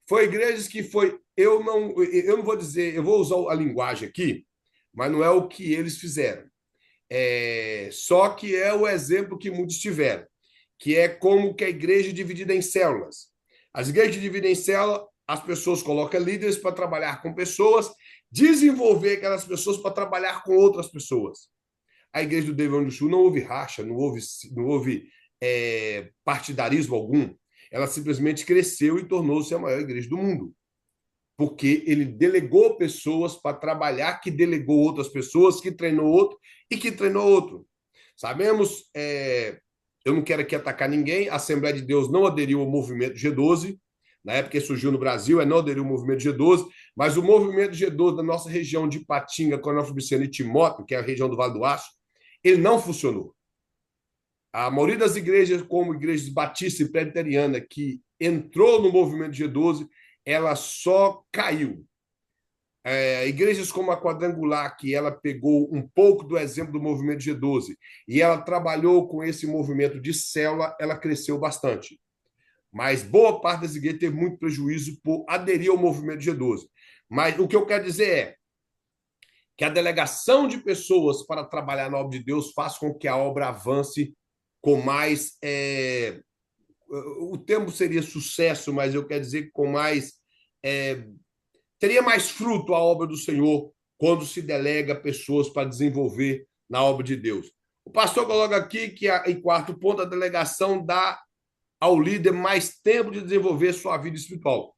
foi igrejas que foi, eu não vou dizer, eu vou usar a linguagem aqui, mas não é o que eles fizeram. Só que é o exemplo que muitos tiveram, que é como que a igreja é dividida em células. As igrejas dividem em célula, as pessoas colocam líderes para trabalhar com pessoas, desenvolver aquelas pessoas para trabalhar com outras pessoas. A igreja do David Wong Shu não houve racha, não houve partidarismo algum. Ela simplesmente cresceu e tornou-se a maior igreja do mundo. Porque ele delegou pessoas para trabalhar, que delegou outras pessoas, que treinou outro e que treinou outro. Sabemos, eu não quero aqui atacar ninguém, a Assembleia de Deus não aderiu ao movimento G12, na época que surgiu no Brasil, não aderiu ao movimento G12, mas o movimento G12 da nossa região de Ipatinga, Coronel Fabriciano e Timóteo, que é a região do Vale do Aço, ele não funcionou. A maioria das igrejas, como igrejas batista e presbiteriana, que entrou no movimento G12, ela só caiu. Igrejas como a Quadrangular, que ela pegou um pouco do exemplo do movimento G12 e ela trabalhou com esse movimento de célula, ela cresceu bastante. Mas boa parte das igrejas teve muito prejuízo por aderir ao movimento G12. Mas o que eu quero dizer é que a delegação de pessoas para trabalhar na obra de Deus faz com que a obra avance com mais... o termo seria sucesso, mas eu quero dizer com mais... teria mais fruto a obra do Senhor quando se delega pessoas para desenvolver na obra de Deus. O pastor coloca aqui que, em quarto ponto, a delegação dá ao líder mais tempo de desenvolver sua vida espiritual. O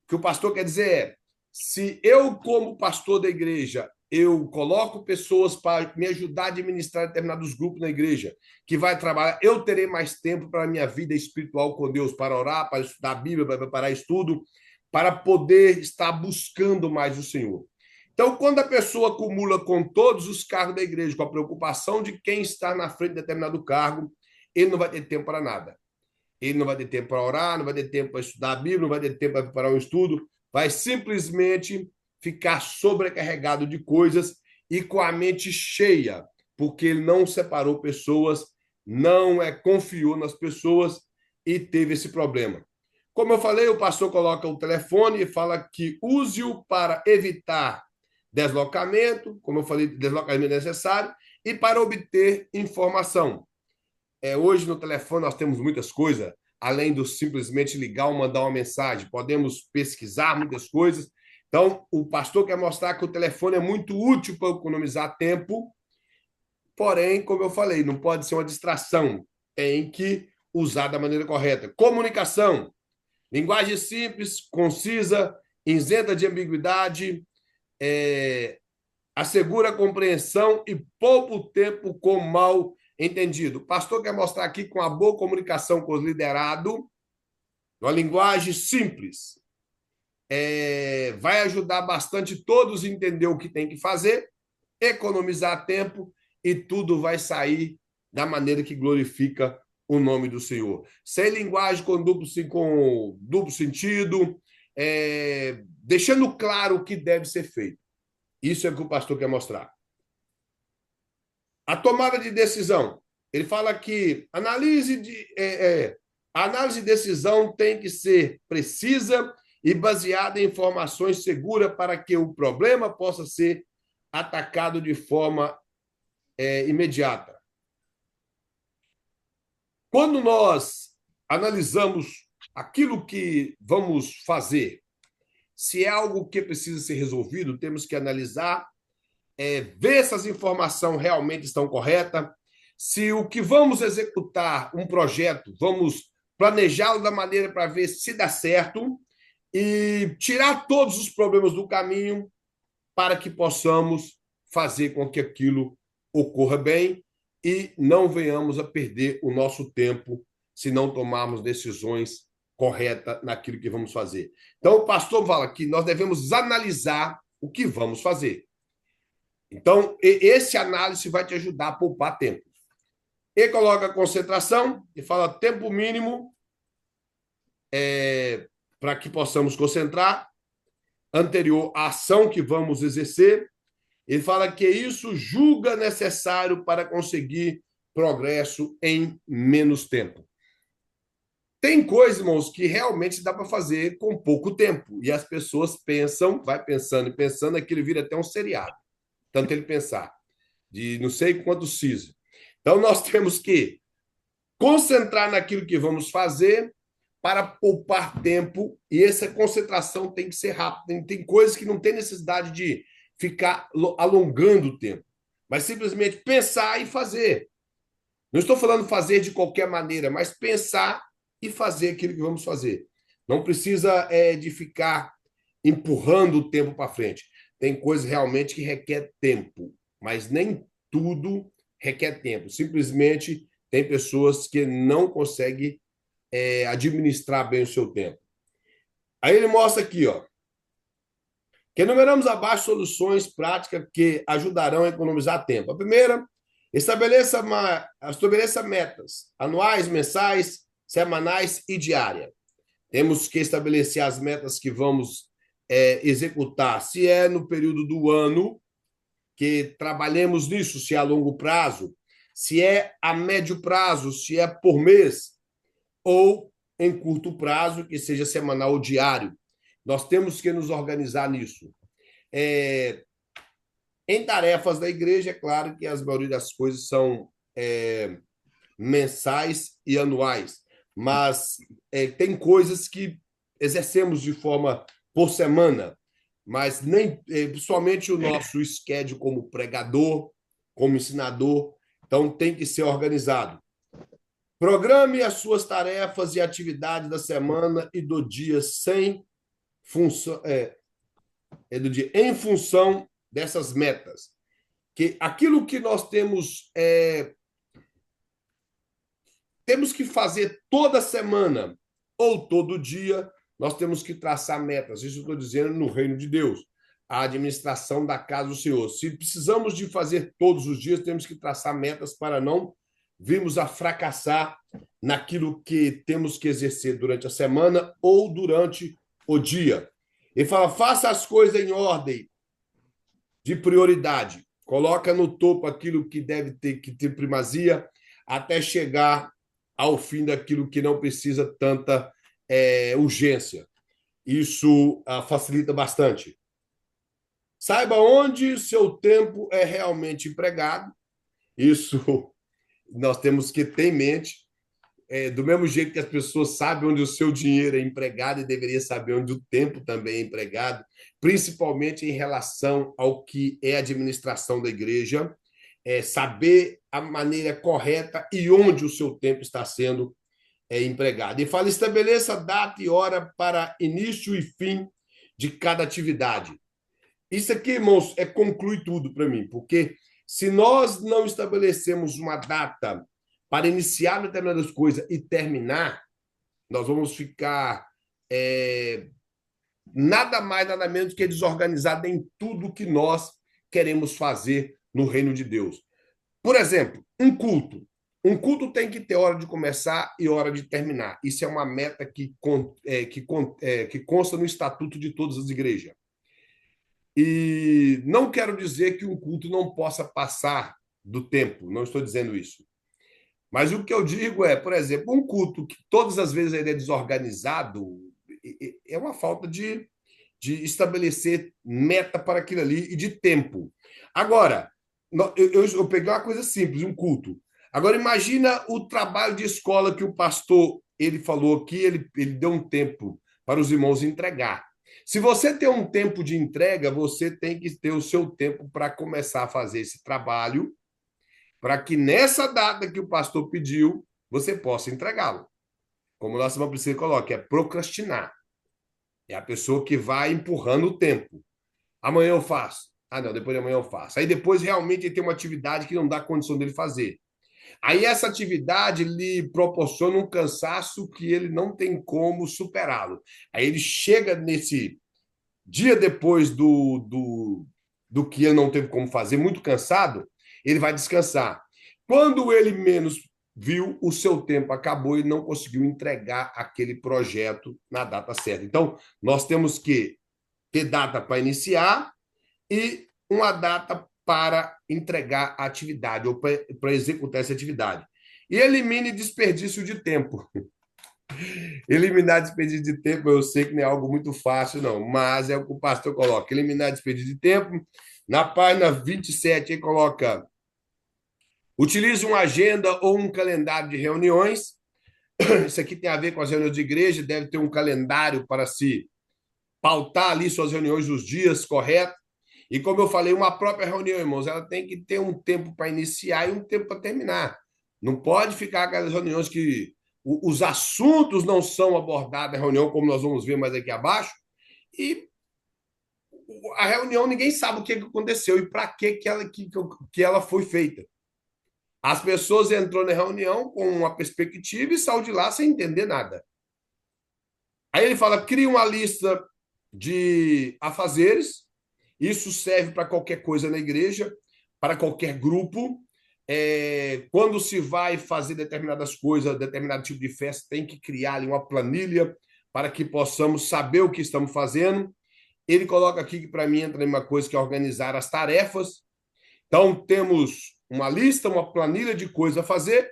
que o pastor quer dizer é, se eu, como pastor da igreja, eu coloco pessoas para me ajudar a administrar determinados grupos na igreja, que vai trabalhar, eu terei mais tempo para a minha vida espiritual com Deus, para orar, para estudar a Bíblia, para preparar estudo, para poder estar buscando mais o Senhor. Então, quando a pessoa acumula com todos os cargos da igreja, com a preocupação de quem está na frente de determinado cargo, ele não vai ter tempo para nada. Ele não vai ter tempo para orar, não vai ter tempo para estudar a Bíblia, não vai ter tempo para preparar um estudo, vai simplesmente ficar sobrecarregado de coisas e com a mente cheia, porque ele não separou pessoas, não confiou nas pessoas e teve esse problema. Como eu falei, o pastor coloca o telefone e fala que use-o para evitar deslocamento, como eu falei, deslocamento necessário, e para obter informação. Hoje no telefone nós temos muitas coisas. além do simplesmente ligar ou mandar uma mensagem. Podemos pesquisar muitas coisas. Então, o pastor quer mostrar que o telefone é muito útil para economizar tempo, porém, como eu falei, não pode ser uma distração. Tem que usar da maneira correta. Comunicação. Linguagem simples, concisa, isenta de ambiguidade, assegura a compreensão e poupa o tempo com mal entendido. O pastor quer mostrar aqui com a boa comunicação com os liderados, uma linguagem simples, vai ajudar bastante todos a entender o que tem que fazer, economizar tempo e tudo vai sair da maneira que glorifica o nome do Senhor. Sem linguagem com duplo sentido, deixando claro o que deve ser feito. Isso é o que o pastor quer mostrar. A tomada de decisão. Ele fala que a análise de decisão tem que ser precisa e baseada em informações seguras para que o problema possa ser atacado de forma imediata. Quando nós analisamos aquilo que vamos fazer, se é algo que precisa ser resolvido, temos que analisar, ver se as informações realmente estão corretas, se o que vamos executar, um projeto, vamos planejá-lo da maneira para ver se dá certo e tirar todos os problemas do caminho para que possamos fazer com que aquilo ocorra bem e não venhamos a perder o nosso tempo se não tomarmos decisões corretas naquilo que vamos fazer. Então, o pastor fala que nós devemos analisar o que vamos fazer. Então, esse análise vai te ajudar a poupar tempo. Ele coloca concentração e fala tempo mínimo para que possamos concentrar, anterior à ação que vamos exercer. Ele fala que isso julga necessário para conseguir progresso em menos tempo. Tem coisas, irmãos, que realmente dá para fazer com pouco tempo. E as pessoas pensam, vai pensando e pensando, aquilo vira até um seriado. Tanto ele pensar, de não sei quantos CIS. Então, nós temos que concentrar naquilo que vamos fazer para poupar tempo, e essa concentração tem que ser rápida. Tem coisas que não tem necessidade de ficar alongando o tempo, mas simplesmente pensar e fazer. Não estou falando fazer de qualquer maneira, mas pensar e fazer aquilo que vamos fazer. Não precisa de ficar empurrando o tempo para frente. Tem coisas realmente que requer tempo, mas nem tudo requer tempo. Simplesmente tem pessoas que não conseguem administrar bem o seu tempo. Aí ele mostra aqui, ó, que enumeramos abaixo soluções práticas que ajudarão a economizar tempo. A primeira, estabeleça metas anuais, mensais, semanais e diárias. Temos que estabelecer as metas que vamos executar. Se é no período do ano, que trabalhemos nisso, se é a longo prazo, se é a médio prazo, se é por mês, ou em curto prazo, que seja semanal ou diário. Nós temos que nos organizar nisso. Em tarefas da igreja, é claro que as maioria das coisas são mensais e anuais, mas tem coisas que exercemos de forma por semana, mas nem somente o nosso schedule como pregador, como ensinador, então tem que ser organizado. Programe as suas tarefas e atividades da semana e do dia sem função, em função dessas metas. Que aquilo que nós temos que fazer toda semana ou todo dia, nós temos que traçar metas. Isso eu estou dizendo no reino de Deus, a administração da casa do Senhor. Se precisamos de fazer todos os dias, temos que traçar metas para não virmos a fracassar naquilo que temos que exercer durante a semana ou durante o dia. Ele fala, faça as coisas em ordem de prioridade. Coloca no topo aquilo que deve ter primazia até chegar ao fim daquilo que não precisa tanta urgência. Isso facilita bastante. Saiba onde seu tempo é realmente empregado. Isso nós temos que ter em mente. do mesmo jeito que as pessoas sabem onde o seu dinheiro é empregado e deveria saber onde o tempo também é empregado, principalmente em relação ao que é a administração da igreja, saber a maneira correta e onde o seu tempo está sendo empregado. E fala, estabeleça data e hora para início e fim de cada atividade. Isso aqui, irmãos, conclui tudo para mim, porque se nós não estabelecemos uma data para iniciar determinadas coisas e terminar, nós vamos ficar nada mais, nada menos que desorganizado em tudo que nós queremos fazer no reino de Deus. Por exemplo, um culto. Um culto tem que ter hora de começar e hora de terminar. Isso é uma meta que consta no estatuto de todas as igrejas. E não quero dizer que um culto não possa passar do tempo, não estou dizendo isso. Mas o que eu digo por exemplo, um culto que todas as vezes ele é desorganizado é uma falta de estabelecer meta para aquilo ali e de tempo. Agora, eu peguei uma coisa simples, um culto. Agora, imagina o trabalho de escola que o pastor ele falou aqui, ele deu um tempo para os irmãos entregar. Se você tem um tempo de entrega, você tem que ter o seu tempo para começar a fazer esse trabalho, para que nessa data que o pastor pediu, você possa entregá-lo. Como nossa irmã Priscila coloca, é procrastinar. É a pessoa que vai empurrando o tempo. Amanhã eu faço. Ah, não, depois de amanhã eu faço. Aí depois realmente ele tem uma atividade que não dá condição dele fazer. Aí essa atividade lhe proporciona um cansaço que ele não tem como superá-lo. Aí ele chega nesse dia depois do que ele não teve como fazer, muito cansado, ele vai descansar. Quando ele menos viu, o seu tempo acabou e não conseguiu entregar aquele projeto na data certa. Então, nós temos que ter data para iniciar e uma data para entregar a atividade ou para executar essa atividade. E elimine desperdício de tempo. Eliminar desperdício de tempo, eu sei que não é algo muito fácil, não, mas é o que o pastor coloca. Eliminar desperdício de tempo. Na página 27, ele coloca: utilize uma agenda ou um calendário de reuniões. Isso aqui tem a ver com as reuniões de igreja, deve ter um calendário para se pautar ali suas reuniões, os dias corretos. E como eu falei, uma própria reunião, irmãos, ela tem que ter um tempo para iniciar e um tempo para terminar. Não pode ficar aquelas reuniões que os assuntos não são abordados na reunião, como nós vamos ver mais aqui abaixo, e a reunião ninguém sabe o que aconteceu e para que ela foi feita. As pessoas entrou na reunião com uma perspectiva e saiu de lá sem entender nada. Aí ele fala, cria uma lista de afazeres. Isso serve para qualquer coisa na igreja, para qualquer grupo. Quando se vai fazer determinadas coisas, determinado tipo de festa, tem que criar ali uma planilha para que possamos saber o que estamos fazendo. Ele coloca aqui que para mim entra em uma coisa que é organizar as tarefas. Então, temos uma lista, uma planilha de coisas a fazer,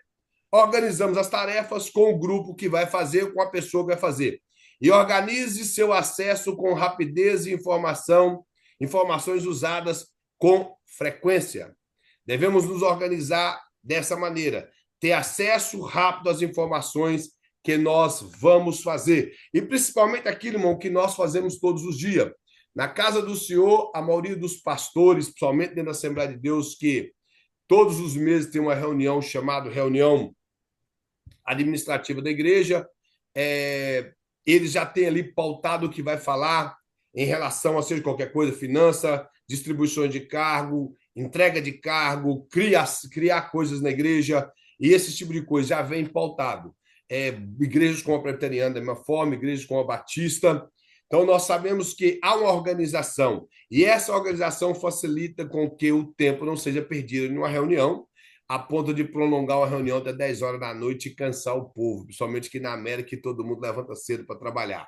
organizamos as tarefas com o grupo que vai fazer, com a pessoa que vai fazer. E organize seu acesso com rapidez e informações usadas com frequência. Devemos nos organizar dessa maneira, ter acesso rápido às informações que nós vamos fazer. E principalmente aquilo, irmão, que nós fazemos todos os dias. Na casa do Senhor, a maioria dos pastores, principalmente dentro da Assembleia de Deus, que todos os meses tem uma reunião chamada reunião administrativa da igreja, eles já têm ali pautado o que vai falar em relação a seja qualquer coisa, finança, distribuições de cargo, entrega de cargo, criar coisas na igreja, e esse tipo de coisa já vem pautado. Igrejas como a Presbiteriana da mesma forma, igrejas como a Batista. Então, nós sabemos que há uma organização, e essa organização facilita com que o tempo não seja perdido em uma reunião, a ponto de prolongar uma reunião até 10 horas da noite e cansar o povo, principalmente que na América todo mundo levanta cedo para trabalhar.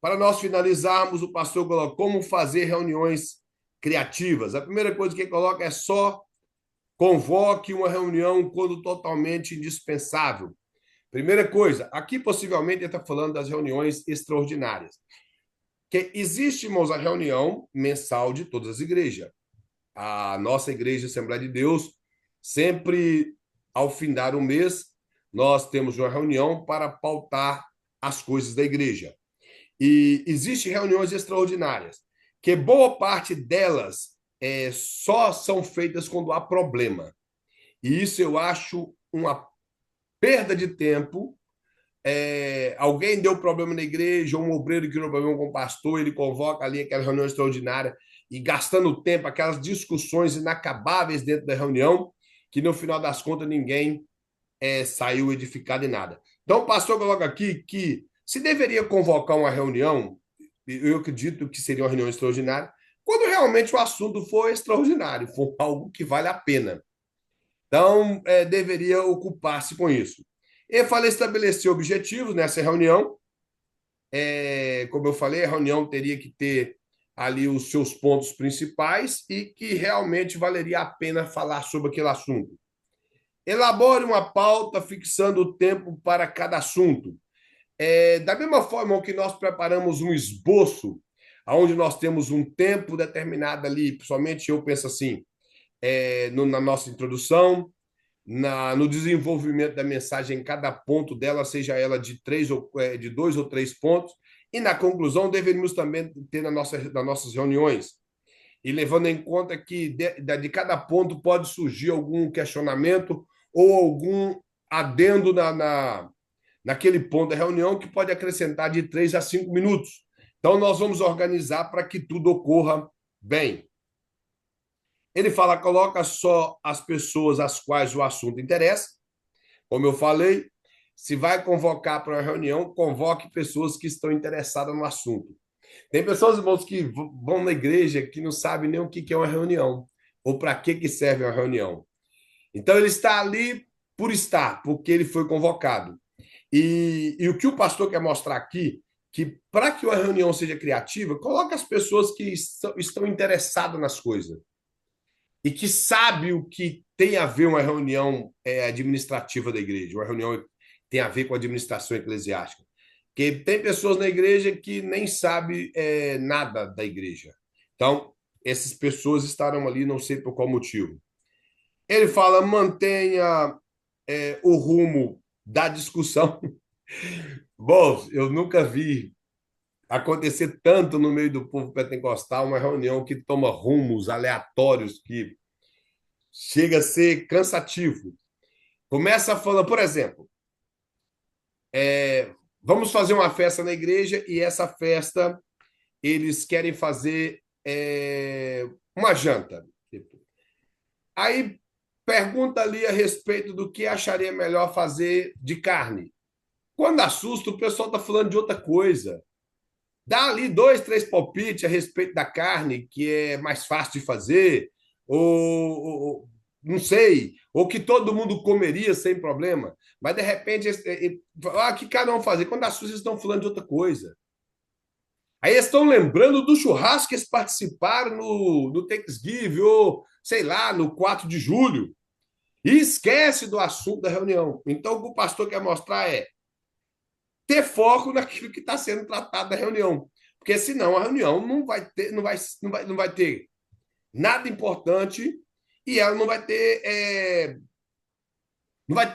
Para nós finalizarmos, o pastor coloca como fazer reuniões criativas. A primeira coisa que ele coloca é só convoque uma reunião quando totalmente indispensável. Primeira coisa, aqui possivelmente ele está falando das reuniões extraordinárias. Que existe, irmãos, a reunião mensal de todas as igrejas. A nossa igreja, Assembleia de Deus, sempre ao findar o mês, nós temos uma reunião para pautar as coisas da igreja. E existem reuniões extraordinárias, que boa parte delas só são feitas quando há problema. E isso eu acho uma perda de tempo. Alguém deu problema na igreja, um obreiro que deu problema com o pastor, ele convoca ali aquela reunião extraordinária e gastando tempo, aquelas discussões inacabáveis dentro da reunião, que no final das contas ninguém saiu edificado em nada. Então, o pastor coloca aqui que se deveria convocar uma reunião, eu acredito que seria uma reunião extraordinária, quando realmente o assunto for extraordinário, for algo que vale a pena. Então, deveria ocupar-se com isso. Ele fala estabelecer objetivos nessa reunião. Como eu falei, a reunião teria que ter ali os seus pontos principais e que realmente valeria a pena falar sobre aquele assunto. Elabore uma pauta fixando o tempo para cada assunto. Da mesma forma que nós preparamos um esboço, onde nós temos um tempo determinado ali, principalmente eu penso assim, na nossa introdução, no desenvolvimento da mensagem em cada ponto dela, seja ela de 2 ou 3 pontos, e na conclusão deveríamos também ter nas nossas reuniões. E levando em conta que de cada ponto pode surgir algum questionamento ou algum adendo naquele ponto da reunião que pode acrescentar de 3 a 5 minutos. Então, nós vamos organizar para que tudo ocorra bem. Ele fala, coloca só as pessoas às quais o assunto interessa. Como eu falei, se vai convocar para uma reunião, convoque pessoas que estão interessadas no assunto. Tem pessoas, irmãos, que vão na igreja que não sabem nem o que é uma reunião, ou para que serve uma reunião. Então, ele está ali por estar, porque ele foi convocado. E o que o pastor quer mostrar aqui, que para que uma reunião seja criativa, coloque as pessoas que estão interessadas nas coisas e que sabem o que tem a ver uma reunião administrativa da igreja, uma reunião que tem a ver com a administração eclesiástica. Porque tem pessoas na igreja que nem sabem nada da igreja. Então, essas pessoas estarão ali, não sei por qual motivo. Ele fala, mantenha o rumo da discussão. Bom, eu nunca vi acontecer tanto no meio do povo pentecostal uma reunião que toma rumos aleatórios que chega a ser cansativo. Começa falando, por exemplo, vamos fazer uma festa na igreja e essa festa eles querem fazer uma janta. Aí pergunta ali a respeito do que acharia melhor fazer de carne. Quando assusta, o pessoal está falando de outra coisa. Dá ali 2, 3 palpites a respeito da carne, que é mais fácil de fazer, ou não sei, ou que todo mundo comeria sem problema. Mas, de repente, que cada um fazer. Quando assusta, eles estão falando de outra coisa. Aí eles estão lembrando do churrasco que eles participaram no Thanksgiving, ou, sei lá, no 4 de julho. E esquece do assunto da reunião. Então, o que o pastor quer mostrar é ter foco naquilo que está sendo tratado na reunião. Porque senão a reunião não vai ter nada importante e ela não vai ter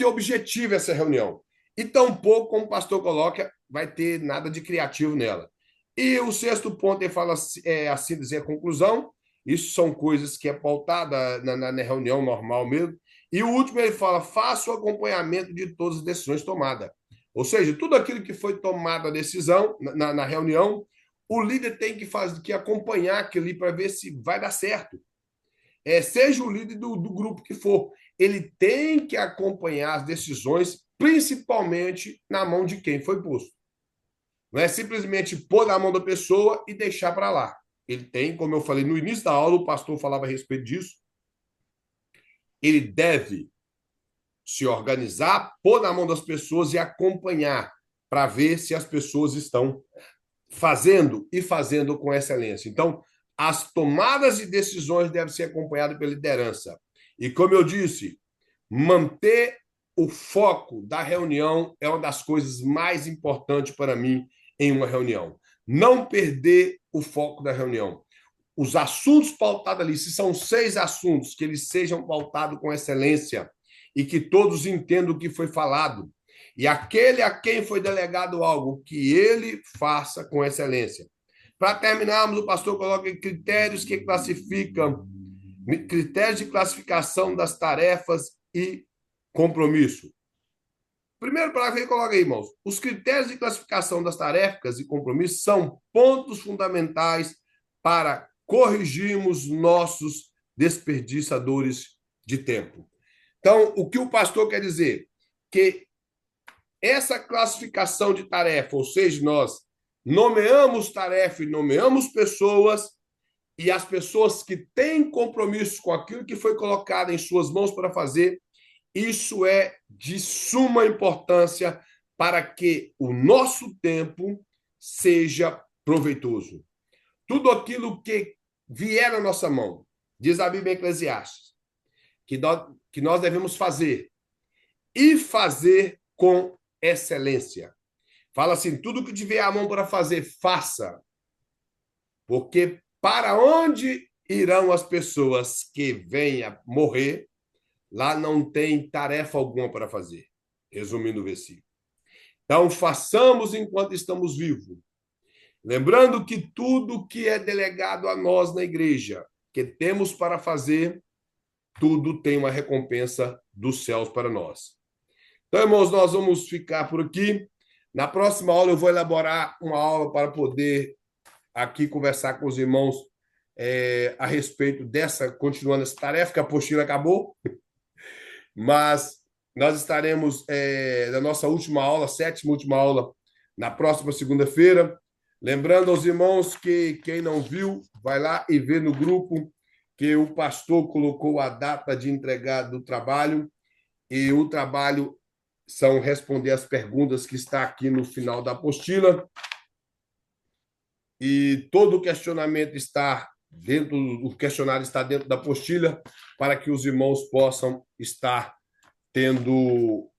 objetivo essa reunião. E tampouco, como o pastor coloca, vai ter nada de criativo nela. E o 6º ponto, ele fala assim dizer a conclusão. Isso são coisas que é pautada na reunião normal mesmo. E o último, ele fala, faça o acompanhamento de todas as decisões tomadas. Ou seja, tudo aquilo que foi tomada a decisão na reunião, o líder tem que acompanhar aquilo ali para ver se vai dar certo. Seja o líder do grupo que for, ele tem que acompanhar as decisões, principalmente na mão de quem foi posto. Não é simplesmente pôr na mão da pessoa e deixar para lá. Ele tem, como eu falei no início da aula, o pastor falava a respeito disso, ele deve se organizar, pôr na mão das pessoas e acompanhar para ver se as pessoas estão fazendo e fazendo com excelência. Então, as tomadas de decisões devem ser acompanhadas pela liderança. E, como eu disse, manter o foco da reunião é uma das coisas mais importantes para mim em uma reunião. Não perder o foco da reunião. Os assuntos pautados ali, se são 6 assuntos, que eles sejam pautados com excelência e que todos entendam o que foi falado. E aquele a quem foi delegado algo, que ele faça com excelência. Para terminarmos, o pastor coloca critérios que classificam, critérios de classificação das tarefas e compromisso. Primeiro parágrafo ele coloca aí, irmãos. Os critérios de classificação das tarefas e compromissos são pontos fundamentais para corrigirmos nossos desperdiçadores de tempo. Então, o que o pastor quer dizer? Que essa classificação de tarefa, ou seja, nós nomeamos tarefa e nomeamos pessoas, e as pessoas que têm compromisso com aquilo que foi colocado em suas mãos para fazer, isso é de suma importância para que o nosso tempo seja proveitoso. Tudo aquilo que vier na nossa mão, diz a Bíblia em Eclesiastes, que nós devemos fazer e fazer com excelência. Fala assim, tudo que tiver a mão para fazer, faça. Porque para onde irão as pessoas que venham morrer, lá não tem tarefa alguma para fazer. Resumindo o versículo. Então, façamos enquanto estamos vivos. Lembrando que tudo que é delegado a nós na igreja, que temos para fazer, tudo tem uma recompensa dos céus para nós. Então, irmãos, nós vamos ficar por aqui. Na próxima aula, eu vou elaborar uma aula para poder aqui conversar com os irmãos a respeito dessa, continuando essa tarefa, que a apostila acabou, mas nós estaremos na nossa última aula, sétima última aula, na próxima segunda-feira. Lembrando aos irmãos que quem não viu, vai lá e vê no grupo que o pastor colocou a data de entrega do trabalho, e o trabalho são responder as perguntas que está aqui no final da apostila. E todo o questionamento está dentro, o questionário está dentro da apostila para que os irmãos possam estar tendo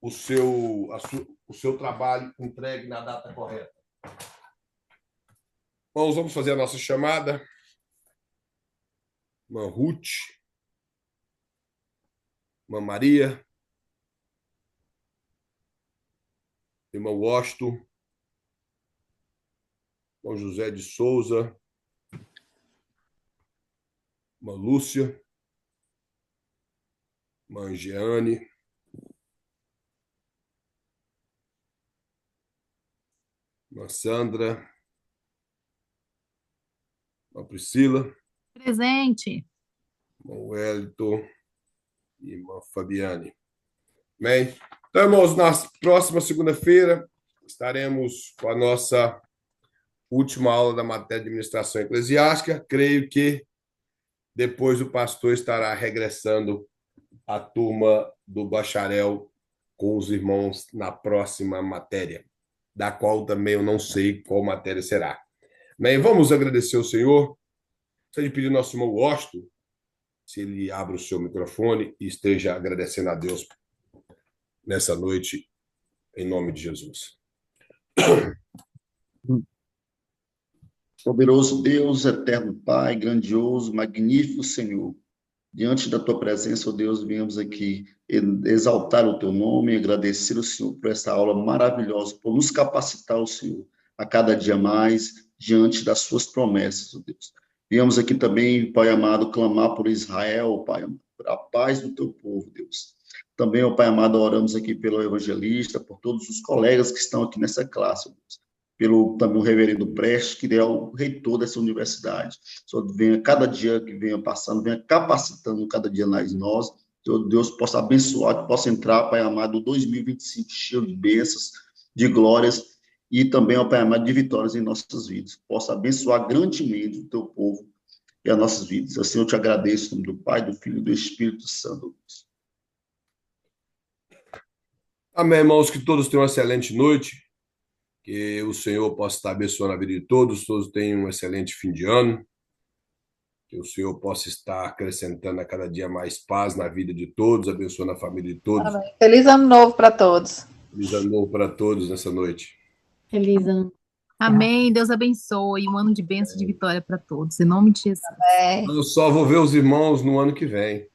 o seu trabalho entregue na data correta. Bom, vamos fazer a nossa chamada. Irmã Ruth, Irmã Maria, Irmão Washington, Irmão José de Souza, Irmã Lúcia, Irmã Angiane, Irmã Sandra, Irmã Priscila, Presente. Irmão Wellington e Irmã Fabiane. Bem, então, irmãos, na próxima segunda-feira estaremos com a nossa última aula da matéria de administração eclesiástica. Creio que depois o pastor estará regressando à turma do bacharel com os irmãos na próxima matéria, da qual também eu não sei qual matéria será. Bem, vamos agradecer ao Senhor. Gostaria de pedir ao nosso irmão Washington, se ele abre o seu microfone e esteja agradecendo a Deus nessa noite, em nome de Jesus. Poderoso Deus, eterno Pai, grandioso, magnífico Senhor, diante da Tua presença, ó Deus, viemos aqui exaltar o Teu nome e agradecer ao Senhor por essa aula maravilhosa, por nos capacitar, ó Senhor, a cada dia mais, diante das Suas promessas, ó Deus. Viemos aqui também, Pai amado, clamar por Israel, ó Pai amado, por a paz do Teu povo, Deus. Também, ó Pai amado, oramos aqui pelo evangelista, por todos os colegas que estão aqui nessa classe, ó Deus. Pelo também o reverendo Prestes, que é o reitor dessa universidade. Só venha, cada dia que venha passando, venha capacitando cada dia mais nós, que Deus possa abençoar, que possa entrar, Pai amado, 2025 cheio de bênçãos, de glórias, e também, ó Pai amado, de vitórias em nossas vidas. Possa abençoar grandemente o teu povo e as nossas vidas. Assim eu te agradeço, em nome do Pai, do Filho e do Espírito Santo. Amém, irmãos, que todos tenham uma excelente noite. Que o Senhor possa estar abençoando a vida de todos, todos tenham um excelente fim de ano, que o Senhor possa estar acrescentando a cada dia mais paz na vida de todos, abençoando a família de todos. Amém. Feliz ano novo para todos. Feliz ano novo para todos nessa noite. Feliz ano. Amém. Deus abençoe. Um ano de bênção e de vitória para todos. Em nome de Jesus. É. Eu só vou ver os irmãos no ano que vem.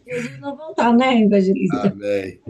Jesus não voltar, né, evangelista? Amém.